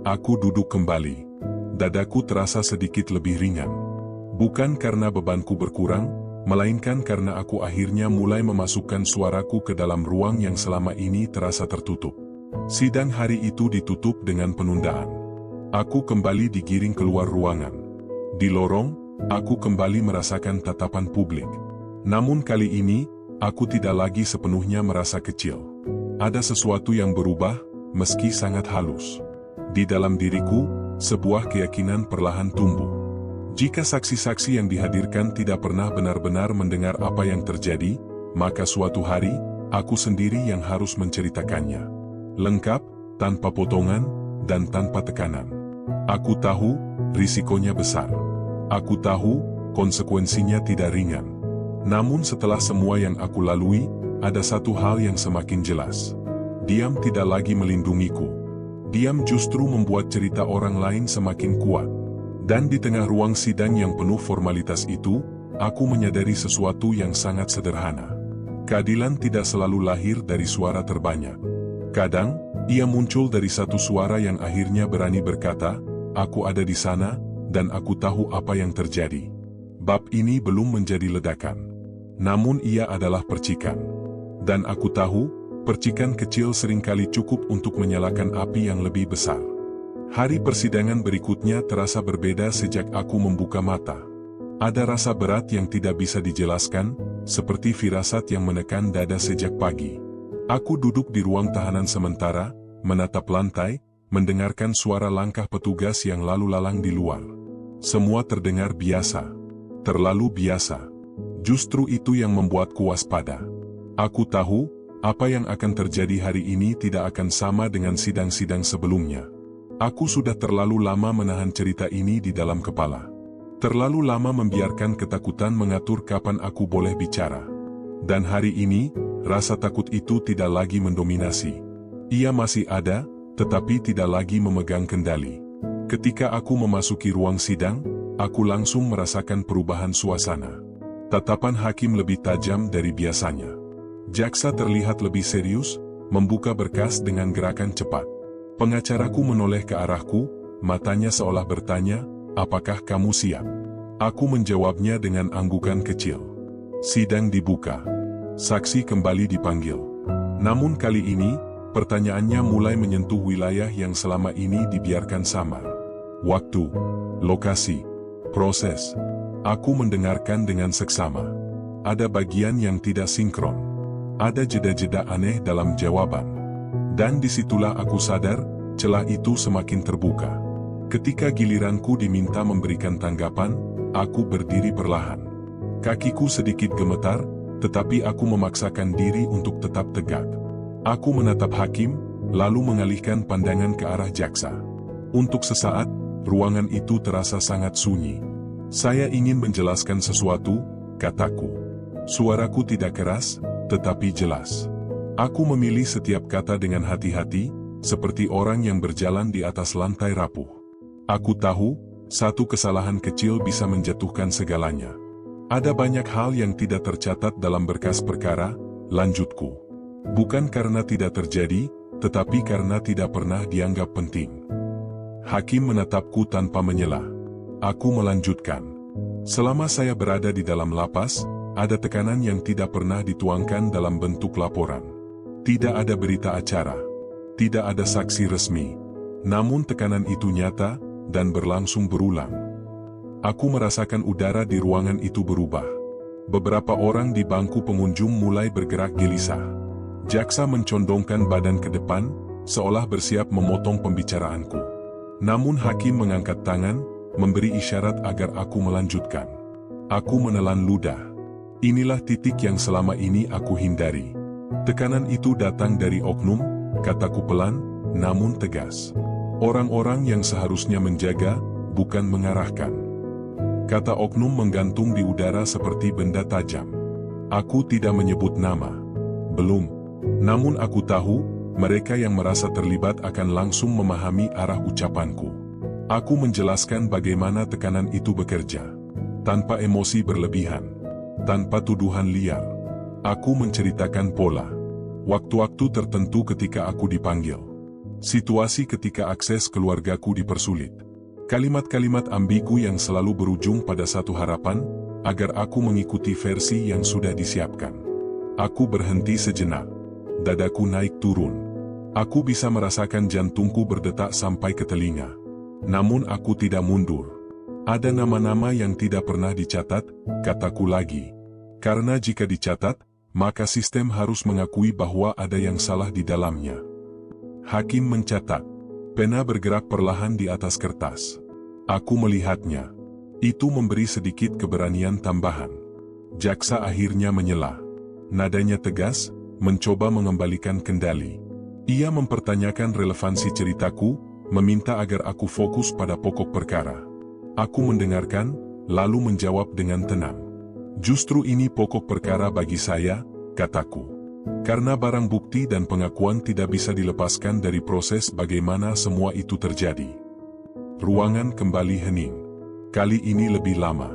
Aku duduk kembali. Dadaku terasa sedikit lebih ringan. Bukan karena bebanku berkurang, melainkan karena aku akhirnya mulai memasukkan suaraku ke dalam ruang yang selama ini terasa tertutup. Sidang hari itu ditutup dengan penundaan. Aku kembali digiring keluar ruangan. Di lorong, aku kembali merasakan tatapan publik. Namun kali ini, aku tidak lagi sepenuhnya merasa kecil. Ada sesuatu yang berubah, meski sangat halus. Di dalam diriku, sebuah keyakinan perlahan tumbuh. Jika saksi-saksi yang dihadirkan tidak pernah benar-benar mendengar apa yang terjadi, maka suatu hari, aku sendiri yang harus menceritakannya. Lengkap, tanpa potongan, dan tanpa tekanan. Aku tahu, risikonya besar. Aku tahu, konsekuensinya tidak ringan. Namun setelah semua yang aku lalui, ada satu hal yang semakin jelas. Diam tidak lagi melindungiku. Diam justru membuat cerita orang lain semakin kuat. Dan di tengah ruang sidang yang penuh formalitas itu, aku menyadari sesuatu yang sangat sederhana. Keadilan tidak selalu lahir dari suara terbanyak. Kadang, ia muncul dari satu suara yang akhirnya berani berkata, "Aku ada di sana, dan aku tahu apa yang terjadi." Bab ini belum menjadi ledakan. Namun ia adalah percikan. Dan aku tahu, percikan kecil seringkali cukup untuk menyalakan api yang lebih besar. Hari persidangan berikutnya terasa berbeda sejak aku membuka mata. Ada rasa berat yang tidak bisa dijelaskan, seperti firasat yang menekan dada sejak pagi. Aku duduk di ruang tahanan sementara, menatap lantai, mendengarkan suara langkah petugas yang lalu lalang di luar. Semua terdengar biasa. Terlalu biasa. Justru itu yang membuatku waspada. Aku tahu, apa yang akan terjadi hari ini tidak akan sama dengan sidang-sidang sebelumnya. Aku sudah terlalu lama menahan cerita ini di dalam kepala. Terlalu lama membiarkan ketakutan mengatur kapan aku boleh bicara. Dan hari ini, rasa takut itu tidak lagi mendominasi. Ia masih ada, tetapi tidak lagi memegang kendali. Ketika aku memasuki ruang sidang, aku langsung merasakan perubahan suasana. Tatapan hakim lebih tajam dari biasanya. Jaksa terlihat lebih serius, membuka berkas dengan gerakan cepat. Pengacaraku menoleh ke arahku, matanya seolah bertanya, "Apakah kamu siap?" Aku menjawabnya dengan anggukan kecil. Sidang dibuka. Saksi kembali dipanggil. Namun kali ini, pertanyaannya mulai menyentuh wilayah yang selama ini dibiarkan samar. Waktu, lokasi, proses. Aku mendengarkan dengan seksama. Ada bagian yang tidak sinkron. Ada jeda-jeda aneh dalam jawaban. Dan disitulah aku sadar, celah itu semakin terbuka. Ketika giliranku diminta memberikan tanggapan, aku berdiri perlahan. Kakiku sedikit gemetar, tetapi aku memaksakan diri untuk tetap tegak. Aku menatap hakim, lalu mengalihkan pandangan ke arah jaksa. Untuk sesaat, ruangan itu terasa sangat sunyi. Saya ingin menjelaskan sesuatu, kataku. Suaraku tidak keras, tetapi jelas. Aku memilih setiap kata dengan hati-hati, seperti orang yang berjalan di atas lantai rapuh. Aku tahu, satu kesalahan kecil bisa menjatuhkan segalanya. Ada banyak hal yang tidak tercatat dalam berkas perkara, lanjutku. Bukan karena tidak terjadi, tetapi karena tidak pernah dianggap penting. Hakim menatapku tanpa menyela. Aku melanjutkan. Selama saya berada di dalam lapas, ada tekanan yang tidak pernah dituangkan dalam bentuk laporan. Tidak ada berita acara. Tidak ada saksi resmi. Namun tekanan itu nyata, dan berlangsung berulang. Aku merasakan udara di ruangan itu berubah. Beberapa orang di bangku pengunjung mulai bergerak gelisah. Jaksa mencondongkan badan ke depan, seolah bersiap memotong pembicaraanku. Namun hakim mengangkat tangan, memberi isyarat agar aku melanjutkan. Aku menelan ludah. Inilah titik yang selama ini aku hindari. Tekanan itu datang dari oknum, kataku pelan, namun tegas. Orang-orang yang seharusnya menjaga, bukan mengarahkan. Kata oknum menggantung di udara seperti benda tajam. Aku tidak menyebut nama. Belum. Namun aku tahu, mereka yang merasa terlibat akan langsung memahami arah ucapanku. Aku menjelaskan bagaimana tekanan itu bekerja. Tanpa emosi berlebihan. Tanpa tuduhan liar. Aku menceritakan pola. Waktu-waktu tertentu ketika aku dipanggil. Situasi ketika akses keluargaku dipersulit. Kalimat-kalimat ambigu yang selalu berujung pada satu harapan, agar aku mengikuti versi yang sudah disiapkan. Aku berhenti sejenak. Dadaku naik turun. Aku bisa merasakan jantungku berdetak sampai ke telinga. Namun aku tidak mundur. Ada nama-nama yang tidak pernah dicatat, kataku lagi. Karena jika dicatat, maka sistem harus mengakui bahwa ada yang salah di dalamnya. Hakim mencatat. Pena bergerak perlahan di atas kertas. Aku melihatnya. Itu memberi sedikit keberanian tambahan. Jaksa akhirnya menyela. Nadanya tegas, mencoba mengembalikan kendali. Ia mempertanyakan relevansi ceritaku, meminta agar aku fokus pada pokok perkara. Aku mendengarkan, lalu menjawab dengan tenang. Justru ini pokok perkara bagi saya, kataku. Karena barang bukti dan pengakuan tidak bisa dilepaskan dari proses bagaimana semua itu terjadi. Ruangan kembali hening. Kali ini lebih lama.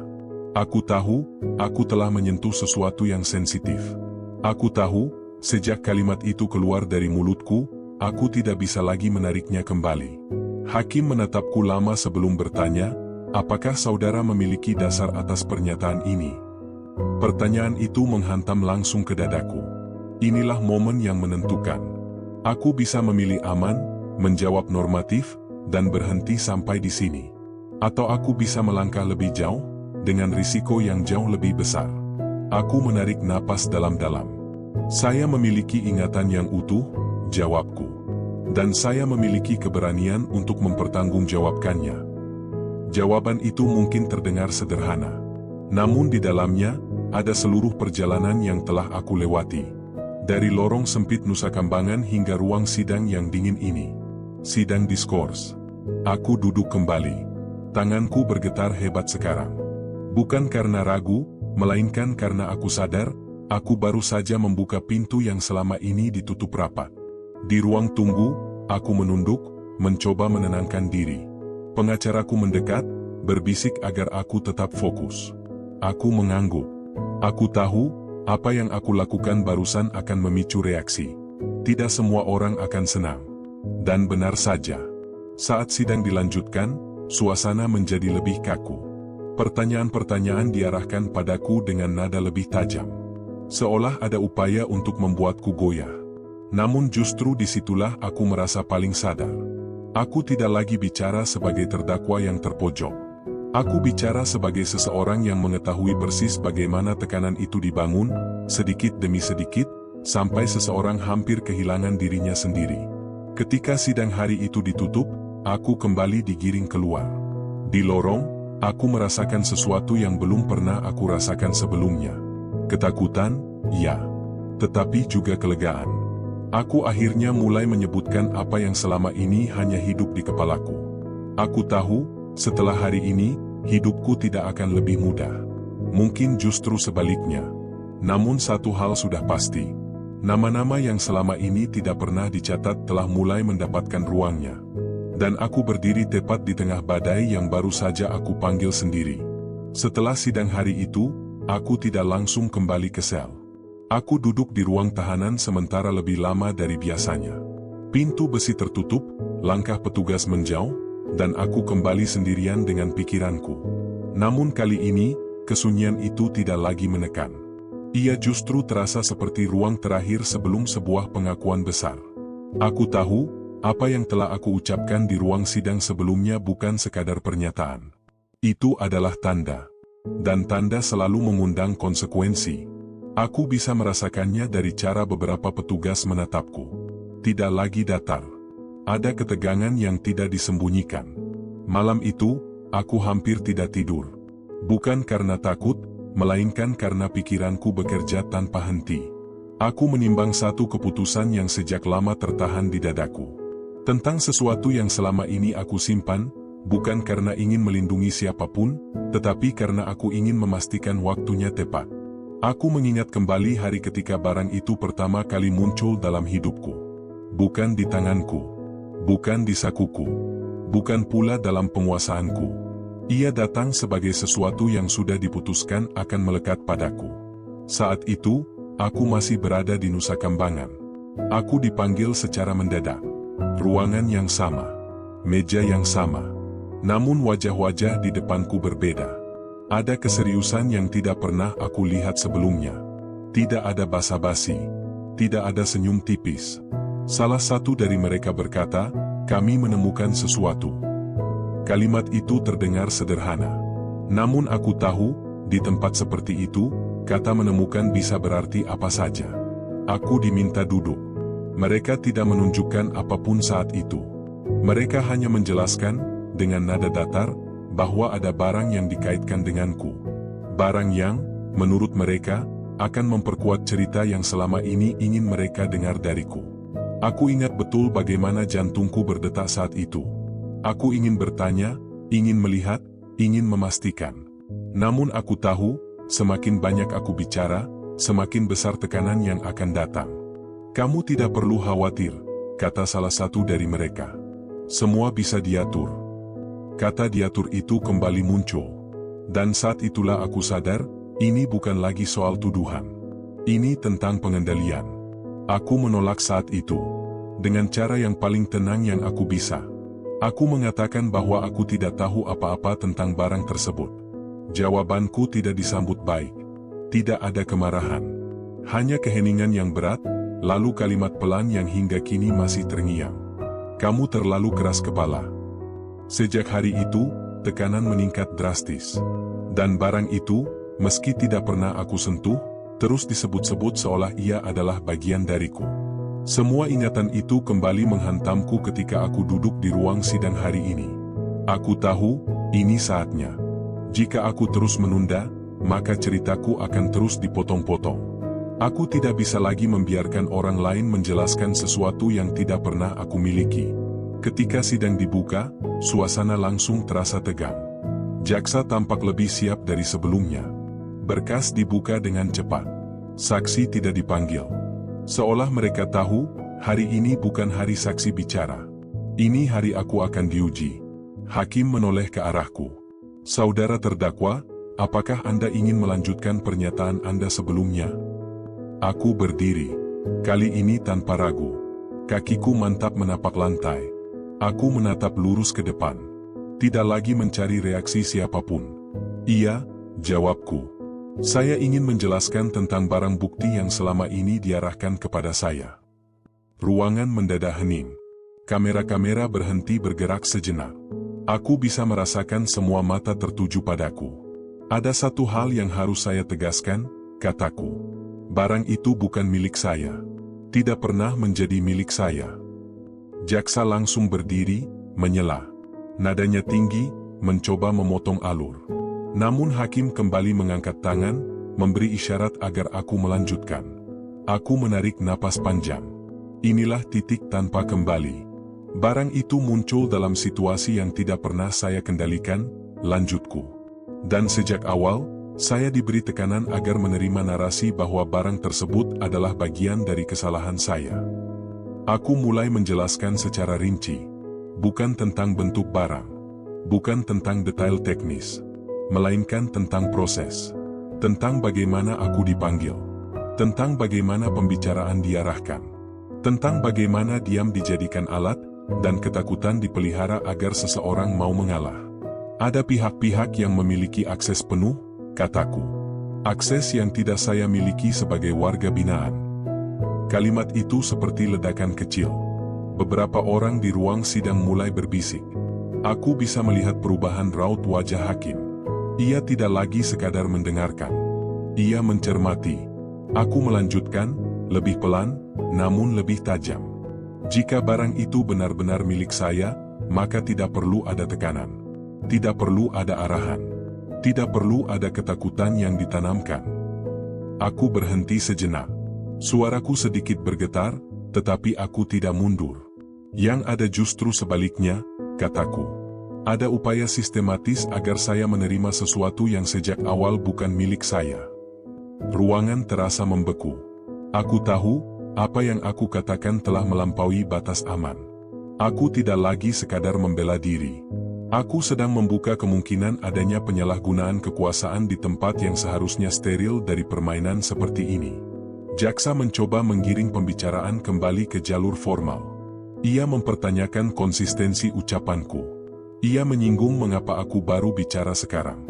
Aku tahu, aku telah menyentuh sesuatu yang sensitif. Aku tahu, sejak kalimat itu keluar dari mulutku, aku tidak bisa lagi menariknya kembali. Hakim menatapku lama sebelum bertanya, apakah saudara memiliki dasar atas pernyataan ini? Pertanyaan itu menghantam langsung ke dadaku. Inilah momen yang menentukan. Aku bisa memilih aman, menjawab normatif, dan berhenti sampai di sini. Atau aku bisa melangkah lebih jauh, dengan risiko yang jauh lebih besar. Aku menarik napas dalam-dalam. Saya memiliki ingatan yang utuh, jawabku. Dan saya memiliki keberanian untuk mempertanggungjawabkannya. Jawaban itu mungkin terdengar sederhana. Namun di dalamnya, ada seluruh perjalanan yang telah aku lewati. Dari lorong sempit Nusa Kambangan hingga ruang sidang yang dingin ini. Sidang diskurs. Aku duduk kembali. Tanganku bergetar hebat sekarang. Bukan karena ragu, melainkan karena aku sadar, aku baru saja membuka pintu yang selama ini ditutup rapat. Di ruang tunggu, aku menunduk, mencoba menenangkan diri. Pengacaraku mendekat, berbisik agar aku tetap fokus. Aku mengangguk. Aku tahu, apa yang aku lakukan barusan akan memicu reaksi. Tidak semua orang akan senang. Dan benar saja. Saat sidang dilanjutkan, suasana menjadi lebih kaku. Pertanyaan-pertanyaan diarahkan padaku dengan nada lebih tajam. Seolah ada upaya untuk membuatku goyah. Namun justru disitulah aku merasa paling sadar. Aku tidak lagi bicara sebagai terdakwa yang terpojok. Aku bicara sebagai seseorang yang mengetahui persis bagaimana tekanan itu dibangun, sedikit demi sedikit, sampai seseorang hampir kehilangan dirinya sendiri. Ketika sidang hari itu ditutup, aku kembali digiring keluar. Di lorong, aku merasakan sesuatu yang belum pernah aku rasakan sebelumnya. Ketakutan, ya. Tetapi juga kelegaan. Aku akhirnya mulai menyebutkan apa yang selama ini hanya hidup di kepalaku. Aku tahu, setelah hari ini, hidupku tidak akan lebih mudah. Mungkin justru sebaliknya. Namun satu hal sudah pasti. Nama-nama yang selama ini tidak pernah dicatat telah mulai mendapatkan ruangnya. Dan aku berdiri tepat di tengah badai yang baru saja aku panggil sendiri. Setelah sidang hari itu, aku tidak langsung kembali ke sel. Aku duduk di ruang tahanan sementara lebih lama dari biasanya. Pintu besi tertutup, langkah petugas menjauh, dan aku kembali sendirian dengan pikiranku. Namun kali ini, kesunyian itu tidak lagi menekan. Ia justru terasa seperti ruang terakhir sebelum sebuah pengakuan besar. Aku tahu, apa yang telah aku ucapkan di ruang sidang sebelumnya bukan sekadar pernyataan. Itu adalah tanda. Dan tanda selalu mengundang konsekuensi. Aku bisa merasakannya dari cara beberapa petugas menatapku. Tidak lagi datar. Ada ketegangan yang tidak disembunyikan. Malam itu, aku hampir tidak tidur. Bukan karena takut, melainkan karena pikiranku bekerja tanpa henti. Aku menimbang satu keputusan yang sejak lama tertahan di dadaku. Tentang sesuatu yang selama ini aku simpan, bukan karena ingin melindungi siapapun, tetapi karena aku ingin memastikan waktunya tepat. Aku mengingat kembali hari ketika barang itu pertama kali muncul dalam hidupku. Bukan di tanganku. Bukan di sakuku. Bukan pula dalam penguasaanku. Ia datang sebagai sesuatu yang sudah diputuskan akan melekat padaku. Saat itu, aku masih berada di Nusa Kambangan. Aku dipanggil secara mendadak. Ruangan yang sama. Meja yang sama. Namun wajah-wajah di depanku berbeda. Ada keseriusan yang tidak pernah aku lihat sebelumnya. Tidak ada basa-basi. Tidak ada senyum tipis. Salah satu dari mereka berkata, "Kami menemukan sesuatu." Kalimat itu terdengar sederhana. Namun aku tahu, di tempat seperti itu, kata menemukan bisa berarti apa saja. Aku diminta duduk. Mereka tidak menunjukkan apapun saat itu. Mereka hanya menjelaskan, dengan nada datar, bahwa ada barang yang dikaitkan denganku. Barang yang, menurut mereka, akan memperkuat cerita yang selama ini ingin mereka dengar dariku. Aku ingat betul bagaimana jantungku berdetak saat itu. Aku ingin bertanya, ingin melihat, ingin memastikan. Namun aku tahu, semakin banyak aku bicara, semakin besar tekanan yang akan datang. "Kamu tidak perlu khawatir," kata salah satu dari mereka. "Semua bisa diatur." Kata diatur itu kembali muncul. Dan saat itulah aku sadar, ini bukan lagi soal tuduhan. Ini tentang pengendalian. Aku menolak saat itu. Dengan cara yang paling tenang yang aku bisa. Aku mengatakan bahwa aku tidak tahu apa-apa tentang barang tersebut. Jawabanku tidak disambut baik. Tidak ada kemarahan. Hanya keheningan yang berat, lalu kalimat pelan yang hingga kini masih terngiang. "Kamu terlalu keras kepala." Sejak hari itu, tekanan meningkat drastis. Dan barang itu, meski tidak pernah aku sentuh, terus disebut-sebut seolah ia adalah bagian dariku. Semua ingatan itu kembali menghantamku ketika aku duduk di ruang sidang hari ini. Aku tahu, ini saatnya. Jika aku terus menunda, maka ceritaku akan terus dipotong-potong. Aku tidak bisa lagi membiarkan orang lain menjelaskan sesuatu yang tidak pernah aku miliki. Ketika sidang dibuka, suasana langsung terasa tegang. Jaksa tampak lebih siap dari sebelumnya. Berkas dibuka dengan cepat. Saksi tidak dipanggil. Seolah mereka tahu, hari ini bukan hari saksi bicara. Ini hari aku akan diuji. Hakim menoleh ke arahku. "Saudara terdakwa, apakah Anda ingin melanjutkan pernyataan Anda sebelumnya?" Aku berdiri. Kali ini tanpa ragu. Kakiku mantap menapak lantai. Aku menatap lurus ke depan. Tidak lagi mencari reaksi siapapun. "Iya," jawabku. "Saya ingin menjelaskan tentang barang bukti yang selama ini diarahkan kepada saya." Ruangan mendadak hening. Kamera-kamera berhenti bergerak sejenak. Aku bisa merasakan semua mata tertuju padaku. "Ada satu hal yang harus saya tegaskan," kataku. "Barang itu bukan milik saya. Tidak pernah menjadi milik saya." Jaksa langsung berdiri, menyela. Nadanya tinggi, mencoba memotong alur. Namun hakim kembali mengangkat tangan, memberi isyarat agar aku melanjutkan. Aku menarik napas panjang. Inilah titik tanpa kembali. Barang itu muncul dalam situasi yang tidak pernah saya kendalikan, lanjutku. Dan sejak awal, saya diberi tekanan agar menerima narasi bahwa barang tersebut adalah bagian dari kesalahan saya. Aku mulai menjelaskan secara rinci, bukan tentang bentuk barang, bukan tentang detail teknis, melainkan tentang proses, tentang bagaimana aku dipanggil, tentang bagaimana pembicaraan diarahkan, tentang bagaimana diam dijadikan alat, dan ketakutan dipelihara agar seseorang mau mengalah. Ada pihak-pihak yang memiliki akses penuh, kataku. Akses yang tidak saya miliki sebagai warga binaan. Kalimat itu seperti ledakan kecil. Beberapa orang di ruang sidang mulai berbisik. Aku bisa melihat perubahan raut wajah hakim. Ia tidak lagi sekadar mendengarkan. Ia mencermati. Aku melanjutkan, lebih pelan, namun lebih tajam. Jika barang itu benar-benar milik saya, maka tidak perlu ada tekanan. Tidak perlu ada arahan. Tidak perlu ada ketakutan yang ditanamkan. Aku berhenti sejenak. Suaraku sedikit bergetar, tetapi aku tidak mundur. Yang ada justru sebaliknya, kataku. Ada upaya sistematis agar saya menerima sesuatu yang sejak awal bukan milik saya. Ruangan terasa membeku. Aku tahu, apa yang aku katakan telah melampaui batas aman. Aku tidak lagi sekadar membela diri. Aku sedang membuka kemungkinan adanya penyalahgunaan kekuasaan di tempat yang seharusnya steril dari permainan seperti ini. Jaksa mencoba menggiring pembicaraan kembali ke jalur formal. Ia mempertanyakan konsistensi ucapanku. Ia menyinggung mengapa aku baru bicara sekarang.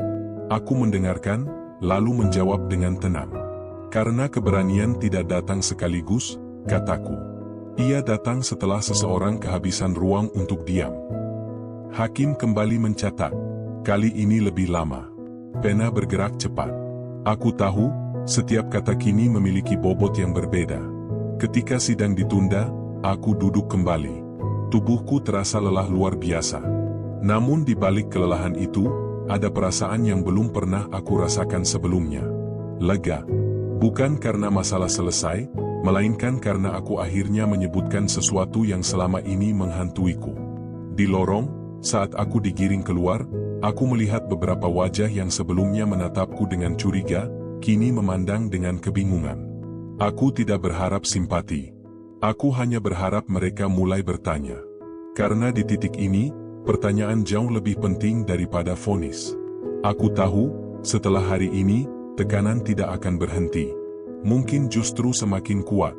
Aku mendengarkan, lalu menjawab dengan tenang. Karena keberanian tidak datang sekaligus, kataku. Ia datang setelah seseorang kehabisan ruang untuk diam. Hakim kembali mencatat. Kali ini lebih lama. Pena bergerak cepat. Aku tahu, setiap kata kini memiliki bobot yang berbeda. Ketika sidang ditunda, aku duduk kembali. Tubuhku terasa lelah luar biasa. Namun di balik kelelahan itu, ada perasaan yang belum pernah aku rasakan sebelumnya. Lega. Bukan karena masalah selesai, melainkan karena aku akhirnya menyebutkan sesuatu yang selama ini menghantuiku. Di lorong, saat aku digiring keluar, aku melihat beberapa wajah yang sebelumnya menatapku dengan curiga, kini memandang dengan kebingungan. Aku tidak berharap simpati. Aku hanya berharap mereka mulai bertanya. Karena di titik ini, pertanyaan jauh lebih penting daripada vonis. Aku tahu, setelah hari ini, tekanan tidak akan berhenti. Mungkin justru semakin kuat.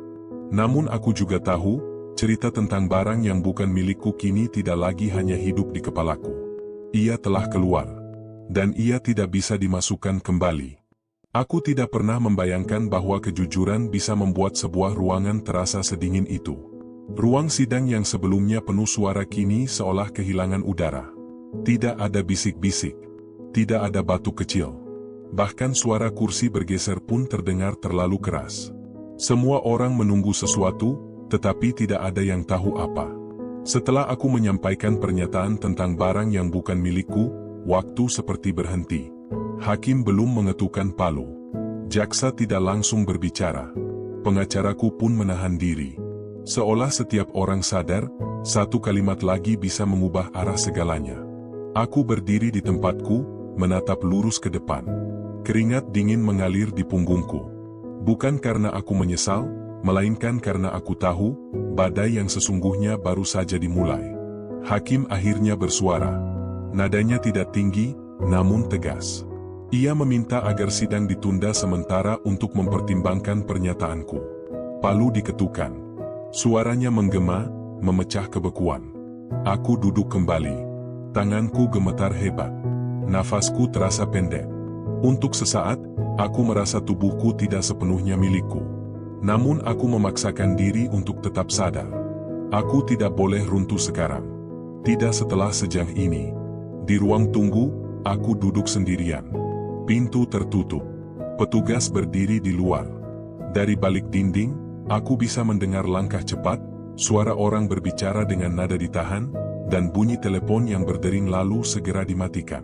Namun aku juga tahu, cerita tentang barang yang bukan milikku kini tidak lagi hanya hidup di kepalaku. Ia telah keluar. Dan ia tidak bisa dimasukkan kembali. Aku tidak pernah membayangkan bahwa kejujuran bisa membuat sebuah ruangan terasa sedingin itu. Ruang sidang yang sebelumnya penuh suara kini seolah kehilangan udara. Tidak ada bisik-bisik. Tidak ada batu kecil. Bahkan suara kursi bergeser pun terdengar terlalu keras. Semua orang menunggu sesuatu, tetapi tidak ada yang tahu apa. Setelah aku menyampaikan pernyataan tentang barang yang bukan milikku, waktu seperti berhenti. Hakim belum mengetukkan palu. Jaksa tidak langsung berbicara. Pengacaraku pun menahan diri. Seolah setiap orang sadar, satu kalimat lagi bisa mengubah arah segalanya. Aku berdiri di tempatku, menatap lurus ke depan. Keringat dingin mengalir di punggungku. Bukan karena aku menyesal, melainkan karena aku tahu, badai yang sesungguhnya baru saja dimulai. Hakim akhirnya bersuara. Nadanya tidak tinggi, namun tegas. Ia meminta agar sidang ditunda sementara untuk mempertimbangkan pernyataanku. Palu diketukkan. Suaranya menggema, memecah kebekuan. Aku duduk kembali. Tanganku gemetar hebat. Nafasku terasa pendek. Untuk sesaat, aku merasa tubuhku tidak sepenuhnya milikku. Namun aku memaksakan diri untuk tetap sadar. Aku tidak boleh runtuh sekarang. Tidak setelah sejam ini. Di ruang tunggu, aku duduk sendirian. Pintu tertutup. Petugas berdiri di luar. Dari balik dinding, aku bisa mendengar langkah cepat, suara orang berbicara dengan nada ditahan, dan bunyi telepon yang berdering lalu segera dimatikan.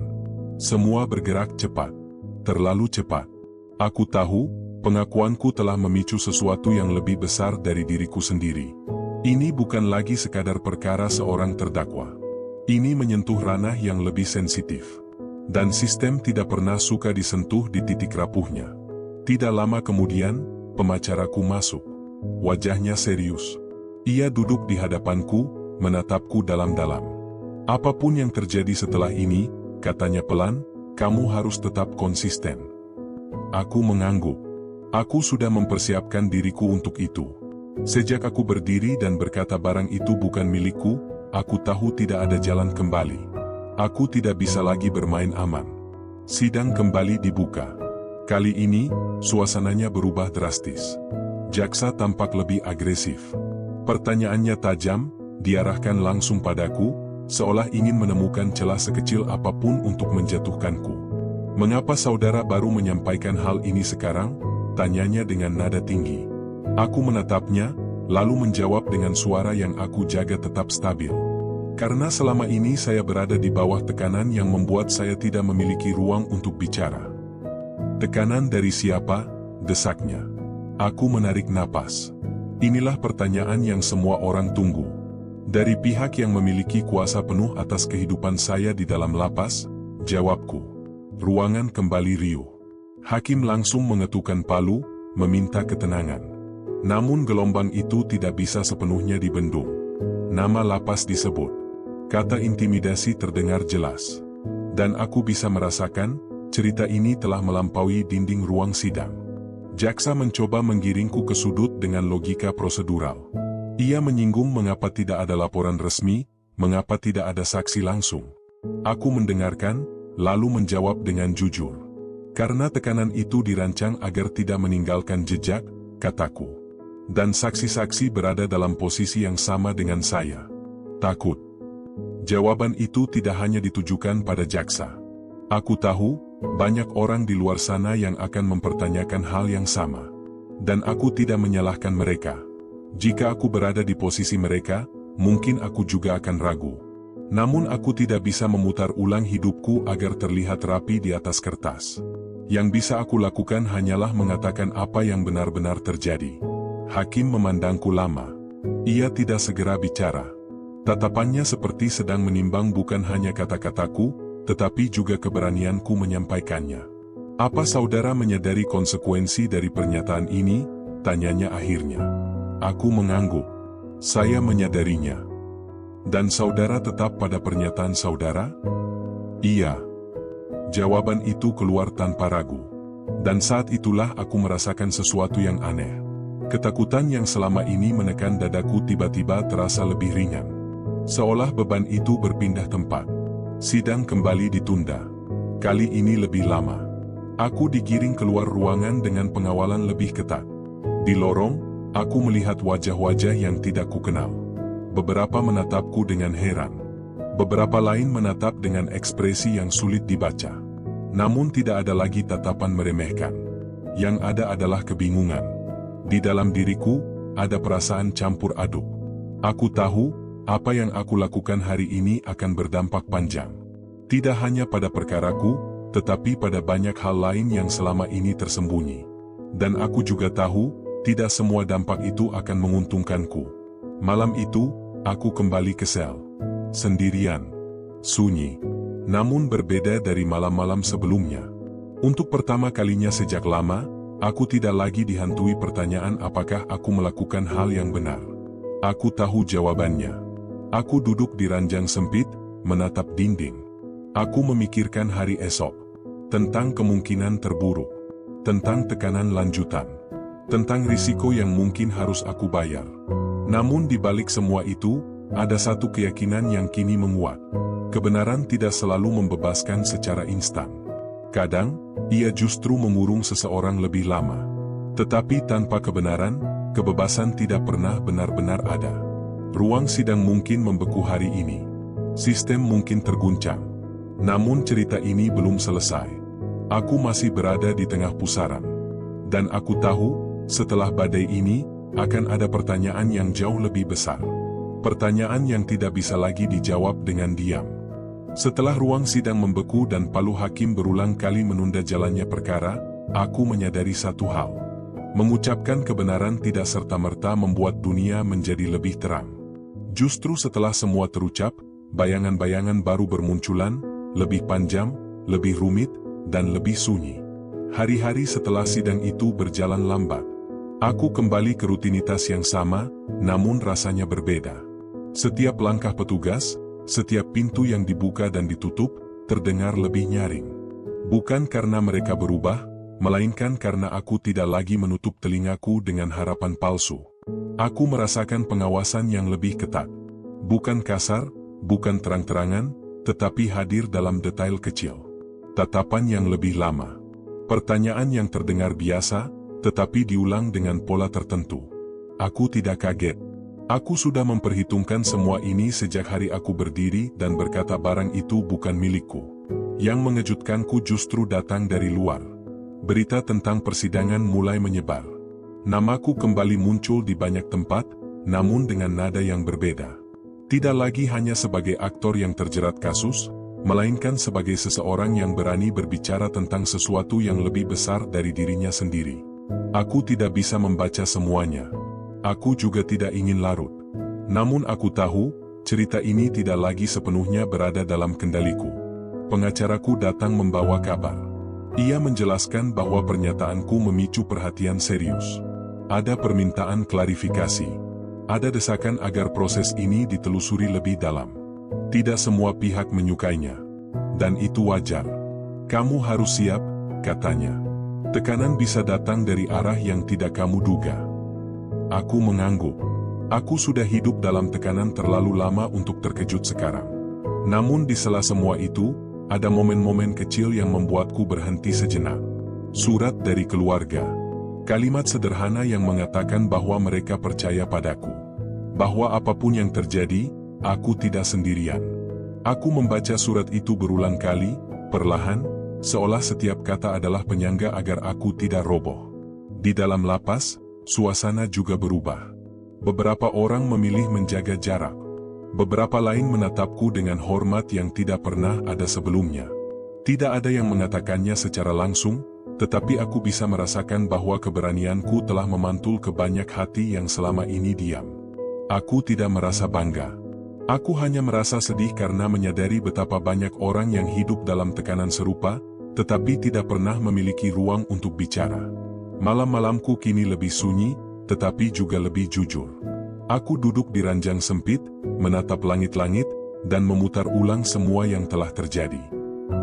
Semua bergerak cepat. Terlalu cepat. Aku tahu, pengakuanku telah memicu sesuatu yang lebih besar dari diriku sendiri. Ini bukan lagi sekadar perkara seorang terdakwa. Ini menyentuh ranah yang lebih sensitif. Dan sistem tidak pernah suka disentuh di titik rapuhnya. Tidak lama kemudian, pemacaraku masuk. Wajahnya serius. Ia duduk di hadapanku, menatapku dalam-dalam. Apapun yang terjadi setelah ini, katanya pelan, kamu harus tetap konsisten. Aku mengangguk. Aku sudah mempersiapkan diriku untuk itu. Sejak aku berdiri dan berkata barang itu bukan milikku, aku tahu tidak ada jalan kembali. Aku tidak bisa lagi bermain aman. Sidang kembali dibuka. Kali ini, suasananya berubah drastis. Jaksa tampak lebih agresif. Pertanyaannya tajam, diarahkan langsung padaku, seolah ingin menemukan celah sekecil apapun untuk menjatuhkanku. Mengapa saudara baru menyampaikan hal ini sekarang? Tanyanya dengan nada tinggi. Aku menatapnya, lalu menjawab dengan suara yang aku jaga tetap stabil. Karena selama ini saya berada di bawah tekanan yang membuat saya tidak memiliki ruang untuk bicara. Tekanan dari siapa? Desaknya. Aku menarik napas. Inilah pertanyaan yang semua orang tunggu. Dari pihak yang memiliki kuasa penuh atas kehidupan saya di dalam lapas, jawabku. Ruangan kembali riuh. Hakim langsung mengetukkan palu, meminta ketenangan. Namun gelombang itu tidak bisa sepenuhnya dibendung. Nama lapas disebut. Kata intimidasi terdengar jelas. Dan aku bisa merasakan, cerita ini telah melampaui dinding ruang sidang. Jaksa mencoba menggiringku ke sudut dengan logika prosedural. Ia menyinggung mengapa tidak ada laporan resmi, mengapa tidak ada saksi langsung. Aku mendengarkan, lalu menjawab dengan jujur. Karena tekanan itu dirancang agar tidak meninggalkan jejak, kataku. Dan saksi-saksi berada dalam posisi yang sama dengan saya. Takut. Jawaban itu tidak hanya ditujukan pada jaksa. Aku tahu, banyak orang di luar sana yang akan mempertanyakan hal yang sama. Dan aku tidak menyalahkan mereka. Jika aku berada di posisi mereka, mungkin aku juga akan ragu. Namun aku tidak bisa memutar ulang hidupku agar terlihat rapi di atas kertas. Yang bisa aku lakukan hanyalah mengatakan apa yang benar-benar terjadi. Hakim memandangku lama. Ia tidak segera bicara. Tatapannya seperti sedang menimbang bukan hanya kata-kataku, tetapi juga keberanianku menyampaikannya. Apa saudara menyadari konsekuensi dari pernyataan ini? Tanyanya akhirnya. Aku mengangguk. Saya menyadarinya. Dan saudara tetap pada pernyataan saudara? Iya. Jawaban itu keluar tanpa ragu. Dan saat itulah aku merasakan sesuatu yang aneh. Ketakutan yang selama ini menekan dadaku tiba-tiba terasa lebih ringan. Seolah beban itu berpindah tempat. Sidang kembali ditunda. Kali ini lebih lama. Aku digiring keluar ruangan dengan pengawalan lebih ketat. Di lorong, aku melihat wajah-wajah yang tidak kukenal. Beberapa menatapku dengan heran. Beberapa lain menatap dengan ekspresi yang sulit dibaca. Namun tidak ada lagi tatapan meremehkan. Yang ada adalah kebingungan. Di dalam diriku, ada perasaan campur aduk. Aku tahu, apa yang aku lakukan hari ini akan berdampak panjang. Tidak hanya pada perkaraku, tetapi pada banyak hal lain yang selama ini tersembunyi. Dan aku juga tahu, tidak semua dampak itu akan menguntungkanku. Malam itu, aku kembali ke sel. Sendirian. Sunyi. Namun berbeda dari malam-malam sebelumnya. Untuk pertama kalinya sejak lama, aku tidak lagi dihantui pertanyaan apakah aku melakukan hal yang benar. Aku tahu jawabannya. Aku duduk di ranjang sempit, menatap dinding. Aku memikirkan hari esok. Tentang kemungkinan terburuk. Tentang tekanan lanjutan. Tentang risiko yang mungkin harus aku bayar. Namun di balik semua itu, ada satu keyakinan yang kini menguat. Kebenaran tidak selalu membebaskan secara instan. Kadang, ia justru mengurung seseorang lebih lama. Tetapi tanpa kebenaran, kebebasan tidak pernah benar-benar ada. Ruang sidang mungkin membeku hari ini. Sistem mungkin terguncang. Namun cerita ini belum selesai. Aku masih berada di tengah pusaran. Dan aku tahu, setelah badai ini, akan ada pertanyaan yang jauh lebih besar. Pertanyaan yang tidak bisa lagi dijawab dengan diam. Setelah ruang sidang membeku dan palu hakim berulang kali menunda jalannya perkara, aku menyadari satu hal. Mengucapkan kebenaran tidak serta-merta membuat dunia menjadi lebih terang. Justru setelah semua terucap, bayangan-bayangan baru bermunculan, lebih panjang, lebih rumit, dan lebih sunyi. Hari-hari setelah sidang itu berjalan lambat. Aku kembali ke rutinitas yang sama, namun rasanya berbeda. Setiap langkah petugas, setiap pintu yang dibuka dan ditutup, terdengar lebih nyaring. Bukan karena mereka berubah, melainkan karena aku tidak lagi menutup telingaku dengan harapan palsu. Aku merasakan pengawasan yang lebih ketat. Bukan kasar, bukan terang-terangan, tetapi hadir dalam detail kecil. Tatapan yang lebih lama. Pertanyaan yang terdengar biasa, tetapi diulang dengan pola tertentu. Aku tidak kaget. Aku sudah memperhitungkan semua ini sejak hari aku berdiri dan berkata barang itu bukan milikku. Yang mengejutkanku justru datang dari luar. Berita tentang persidangan mulai menyebar. Namaku kembali muncul di banyak tempat, namun dengan nada yang berbeda. Tidak lagi hanya sebagai aktor yang terjerat kasus, melainkan sebagai seseorang yang berani berbicara tentang sesuatu yang lebih besar dari dirinya sendiri. Aku tidak bisa membaca semuanya. Aku juga tidak ingin larut. Namun aku tahu, cerita ini tidak lagi sepenuhnya berada dalam kendaliku. Pengacaraku datang membawa kabar. Ia menjelaskan bahwa pernyataanku memicu perhatian serius. Ada permintaan klarifikasi. Ada desakan agar proses ini ditelusuri lebih dalam. Tidak semua pihak menyukainya. Dan itu wajar. Kamu harus siap, katanya. Tekanan bisa datang dari arah yang tidak kamu duga. Aku mengangguk. Aku sudah hidup dalam tekanan terlalu lama untuk terkejut sekarang. Namun di sela semua itu, ada momen-momen kecil yang membuatku berhenti sejenak. Surat dari keluarga. Kalimat sederhana yang mengatakan bahwa mereka percaya padaku. Bahwa apapun yang terjadi, aku tidak sendirian. Aku membaca surat itu berulang kali, perlahan, seolah setiap kata adalah penyangga agar aku tidak roboh. Di dalam lapas, suasana juga berubah. Beberapa orang memilih menjaga jarak. Beberapa lain menatapku dengan hormat yang tidak pernah ada sebelumnya. Tidak ada yang mengatakannya secara langsung, tetapi aku bisa merasakan bahwa keberanianku telah memantul ke banyak hati yang selama ini diam. Aku tidak merasa bangga. Aku hanya merasa sedih karena menyadari betapa banyak orang yang hidup dalam tekanan serupa, tetapi tidak pernah memiliki ruang untuk bicara. Malam-malamku kini lebih sunyi, tetapi juga lebih jujur. Aku duduk di ranjang sempit, menatap langit-langit, dan memutar ulang semua yang telah terjadi.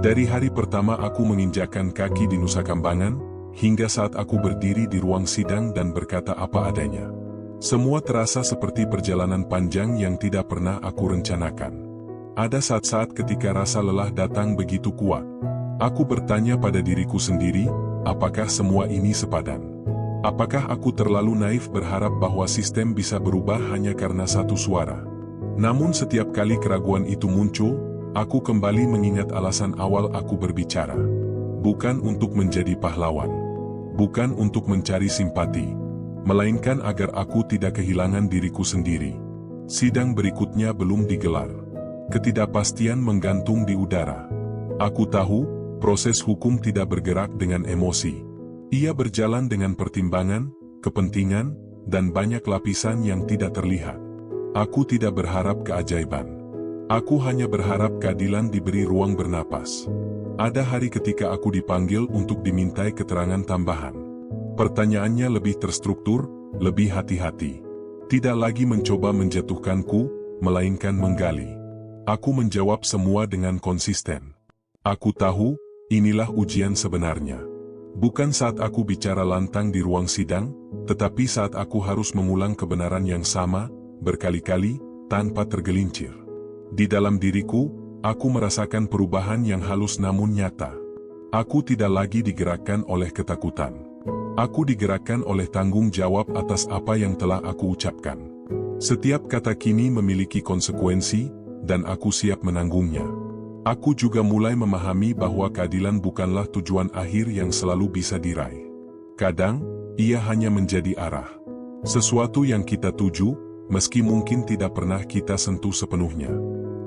Dari hari pertama aku menginjakkan kaki di Nusa Kambangan, hingga saat aku berdiri di ruang sidang dan berkata apa adanya. Semua terasa seperti perjalanan panjang yang tidak pernah aku rencanakan. Ada saat-saat ketika rasa lelah datang begitu kuat. Aku bertanya pada diriku sendiri, apakah semua ini sepadan? Apakah aku terlalu naif berharap bahwa sistem bisa berubah hanya karena satu suara? Namun setiap kali keraguan itu muncul, aku kembali mengingat alasan awal aku berbicara. Bukan untuk menjadi pahlawan. Bukan untuk mencari simpati. Melainkan agar aku tidak kehilangan diriku sendiri. Sidang berikutnya belum digelar. Ketidakpastian menggantung di udara. Aku tahu, proses hukum tidak bergerak dengan emosi. Ia berjalan dengan pertimbangan, kepentingan, dan banyak lapisan yang tidak terlihat. Aku tidak berharap keajaiban. Aku hanya berharap keadilan diberi ruang bernapas. Ada hari ketika aku dipanggil untuk dimintai keterangan tambahan. Pertanyaannya lebih terstruktur, lebih hati-hati. Tidak lagi mencoba menjatuhkanku, melainkan menggali. Aku menjawab semua dengan konsisten. Aku tahu, inilah ujian sebenarnya. Bukan saat aku bicara lantang di ruang sidang, tetapi saat aku harus mengulang kebenaran yang sama, berkali-kali, tanpa tergelincir. Di dalam diriku, aku merasakan perubahan yang halus namun nyata. Aku tidak lagi digerakkan oleh ketakutan. Aku digerakkan oleh tanggung jawab atas apa yang telah aku ucapkan. Setiap kata kini memiliki konsekuensi, dan aku siap menanggungnya. Aku juga mulai memahami bahwa keadilan bukanlah tujuan akhir yang selalu bisa diraih. Kadang, ia hanya menjadi arah. Sesuatu yang kita tuju, meski mungkin tidak pernah kita sentuh sepenuhnya.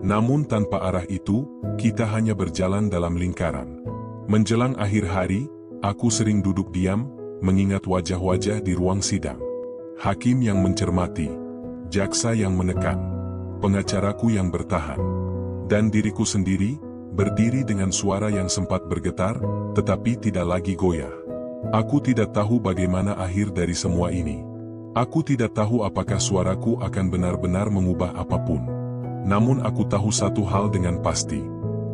Namun tanpa arah itu, kita hanya berjalan dalam lingkaran. Menjelang akhir hari, aku sering duduk diam, mengingat wajah-wajah di ruang sidang. Hakim yang mencermati, jaksa yang menekan, pengacaraku yang bertahan, dan diriku sendiri, berdiri dengan suara yang sempat bergetar, tetapi tidak lagi goyah. Aku tidak tahu bagaimana akhir dari semua ini. Aku tidak tahu apakah suaraku akan benar-benar mengubah apapun. Namun aku tahu satu hal dengan pasti.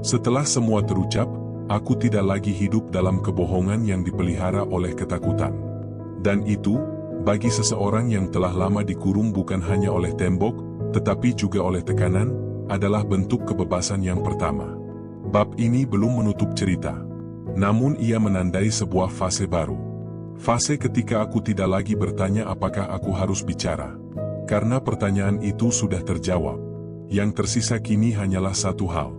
Setelah semua terucap, aku tidak lagi hidup dalam kebohongan yang dipelihara oleh ketakutan. Dan itu, bagi seseorang yang telah lama dikurung bukan hanya oleh tembok, tetapi juga oleh tekanan, adalah bentuk kebebasan yang pertama. Bab ini belum menutup cerita. Namun ia menandai sebuah fase baru. Fase ketika aku tidak lagi bertanya apakah aku harus bicara. Karena pertanyaan itu sudah terjawab. Yang tersisa kini hanyalah satu hal.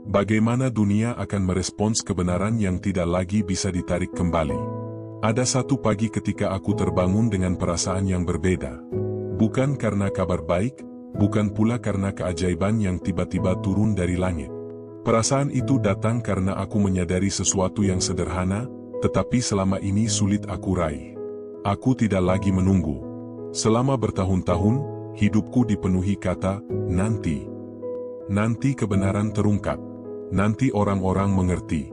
Bagaimana dunia akan merespons kebenaran yang tidak lagi bisa ditarik kembali. Ada satu pagi ketika aku terbangun dengan perasaan yang berbeda. Bukan karena kabar baik, bukan pula karena keajaiban yang tiba-tiba turun dari langit. Perasaan itu datang karena aku menyadari sesuatu yang sederhana, tetapi selama ini sulit aku raih. Aku tidak lagi menunggu. Selama bertahun-tahun, hidupku dipenuhi kata, nanti. Nanti kebenaran terungkap. Nanti orang-orang mengerti.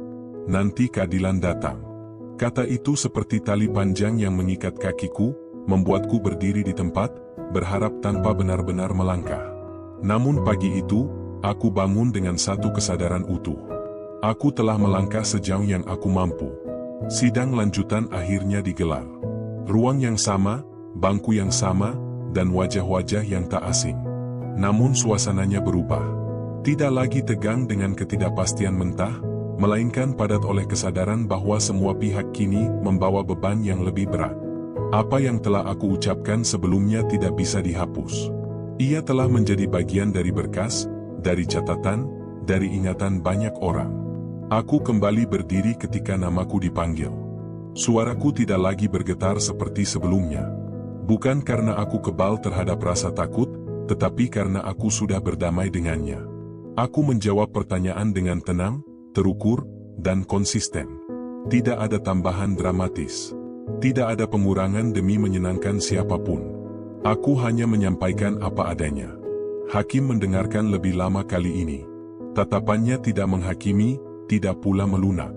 Nanti keadilan datang. Kata itu seperti tali panjang yang mengikat kakiku, membuatku berdiri di tempat, berharap tanpa benar-benar melangkah. Namun pagi itu, aku bangun dengan satu kesadaran utuh. Aku telah melangkah sejauh yang aku mampu. Sidang lanjutan akhirnya digelar. Ruang yang sama, bangku yang sama, dan wajah-wajah yang tak asing. Namun suasananya berubah. Tidak lagi tegang dengan ketidakpastian mentah, melainkan padat oleh kesadaran bahwa semua pihak kini membawa beban yang lebih berat. Apa yang telah aku ucapkan sebelumnya tidak bisa dihapus. Ia telah menjadi bagian dari berkas, dari catatan, dari ingatan banyak orang. Aku kembali berdiri ketika namaku dipanggil. Suaraku tidak lagi bergetar seperti sebelumnya. Bukan karena aku kebal terhadap rasa takut, tetapi karena aku sudah berdamai dengannya. Aku menjawab pertanyaan dengan tenang, terukur, dan konsisten. Tidak ada tambahan dramatis. Tidak ada pengurangan demi menyenangkan siapapun. Aku hanya menyampaikan apa adanya. Hakim mendengarkan lebih lama kali ini. Tatapannya tidak menghakimi, tidak pula melunak.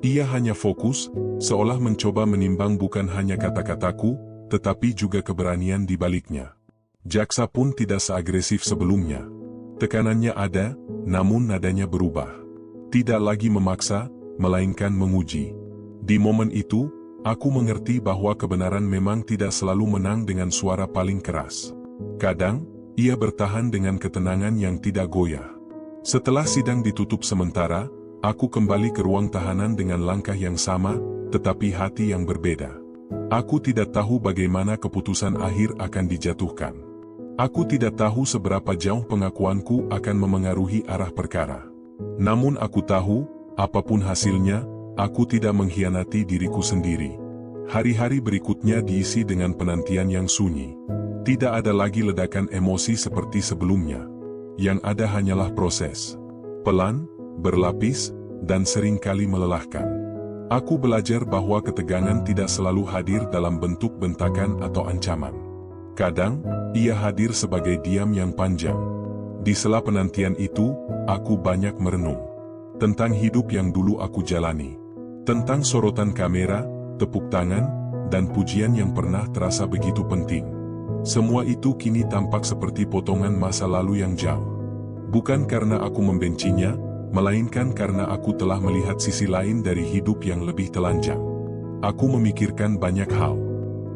Ia hanya fokus, seolah mencoba menimbang bukan hanya kata-kataku, tetapi juga keberanian di baliknya. Jaksa pun tidak seagresif sebelumnya. Tekanannya ada, namun nadanya berubah. Tidak lagi memaksa, melainkan menguji. Di momen itu, aku mengerti bahwa kebenaran memang tidak selalu menang dengan suara paling keras. Kadang, ia bertahan dengan ketenangan yang tidak goyah. Setelah sidang ditutup sementara, aku kembali ke ruang tahanan dengan langkah yang sama, tetapi hati yang berbeda. Aku tidak tahu bagaimana keputusan akhir akan dijatuhkan. Aku tidak tahu seberapa jauh pengakuanku akan memengaruhi arah perkara. Namun aku tahu, apapun hasilnya, aku tidak mengkhianati diriku sendiri. Hari-hari berikutnya diisi dengan penantian yang sunyi. Tidak ada lagi ledakan emosi seperti sebelumnya. Yang ada hanyalah proses. Pelan, berlapis, dan seringkali melelahkan. Aku belajar bahwa ketegangan tidak selalu hadir dalam bentuk bentakan atau ancaman. Kadang, ia hadir sebagai diam yang panjang. Di sela penantian itu, aku banyak merenung. Tentang hidup yang dulu aku jalani. Tentang sorotan kamera, tepuk tangan, dan pujian yang pernah terasa begitu penting. Semua itu kini tampak seperti potongan masa lalu yang jauh. Bukan karena aku membencinya, melainkan karena aku telah melihat sisi lain dari hidup yang lebih telanjang. Aku memikirkan banyak hal.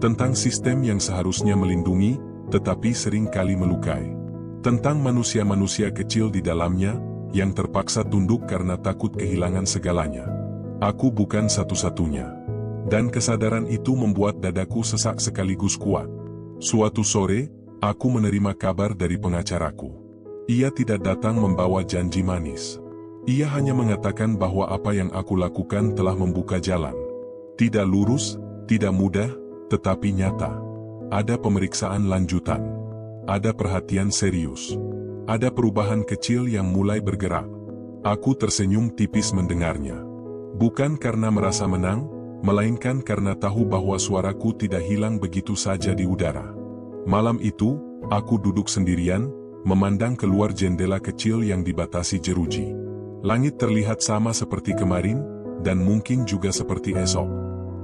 Tentang sistem yang seharusnya melindungi, tetapi sering kali melukai. Tentang manusia-manusia kecil di dalamnya, yang terpaksa tunduk karena takut kehilangan segalanya. Aku bukan satu-satunya. Dan kesadaran itu membuat dadaku sesak sekaligus kuat. Suatu sore, aku menerima kabar dari pengacaraku. Ia tidak datang membawa janji manis. Ia hanya mengatakan bahwa apa yang aku lakukan telah membuka jalan. Tidak lurus, tidak mudah, tetapi nyata. Ada pemeriksaan lanjutan. Ada perhatian serius. Ada perubahan kecil yang mulai bergerak. Aku tersenyum tipis mendengarnya. Bukan karena merasa menang, melainkan karena tahu bahwa suaraku tidak hilang begitu saja di udara. Malam itu, aku duduk sendirian, memandang keluar jendela kecil yang dibatasi jeruji. Langit terlihat sama seperti kemarin, dan mungkin juga seperti esok.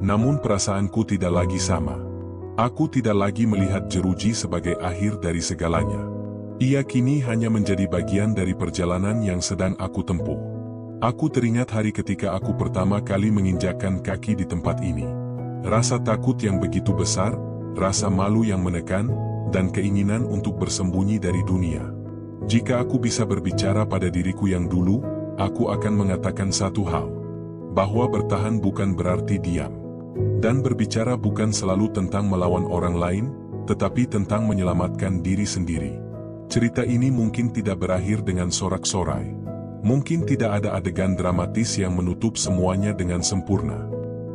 Namun perasaanku tidak lagi sama. Aku tidak lagi melihat jeruji sebagai akhir dari segalanya. Ia kini hanya menjadi bagian dari perjalanan yang sedang aku tempuh. Aku teringat hari ketika aku pertama kali menginjakkan kaki di tempat ini. Rasa takut yang begitu besar, rasa malu yang menekan, dan keinginan untuk bersembunyi dari dunia. Jika aku bisa berbicara pada diriku yang dulu, aku akan mengatakan satu hal. Bahwa bertahan bukan berarti diam. Dan berbicara bukan selalu tentang melawan orang lain, tetapi tentang menyelamatkan diri sendiri. Cerita ini mungkin tidak berakhir dengan sorak-sorai. Mungkin tidak ada adegan dramatis yang menutup semuanya dengan sempurna.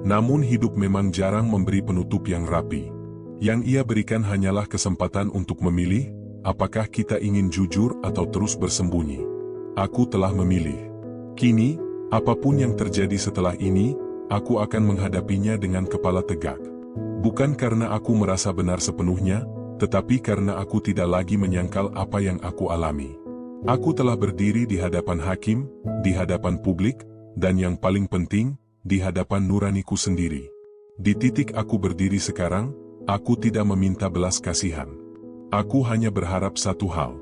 Namun hidup memang jarang memberi penutup yang rapi. Yang ia berikan hanyalah kesempatan untuk memilih, apakah kita ingin jujur atau terus bersembunyi. Aku telah memilih. Kini, apapun yang terjadi setelah ini, aku akan menghadapinya dengan kepala tegak. Bukan karena aku merasa benar sepenuhnya, tetapi karena aku tidak lagi menyangkal apa yang aku alami. Aku telah berdiri di hadapan hakim, di hadapan publik, dan yang paling penting, di hadapan nuraniku sendiri. Di titik aku berdiri sekarang, aku tidak meminta belas kasihan. Aku hanya berharap satu hal.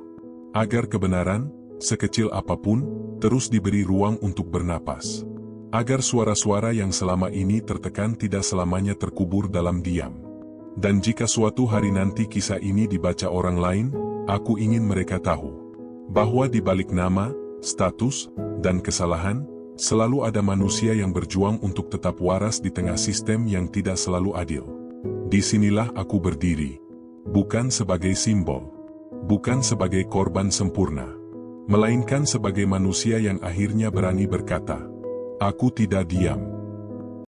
Agar kebenaran, sekecil apapun, terus diberi ruang untuk bernapas. Agar suara-suara yang selama ini tertekan tidak selamanya terkubur dalam diam. Dan jika suatu hari nanti kisah ini dibaca orang lain, aku ingin mereka tahu bahwa di balik nama, status, dan kesalahan, selalu ada manusia yang berjuang untuk tetap waras di tengah sistem yang tidak selalu adil. Disinilah aku berdiri. Bukan sebagai simbol. Bukan sebagai korban sempurna. Melainkan sebagai manusia yang akhirnya berani berkata, "Aku tidak diam."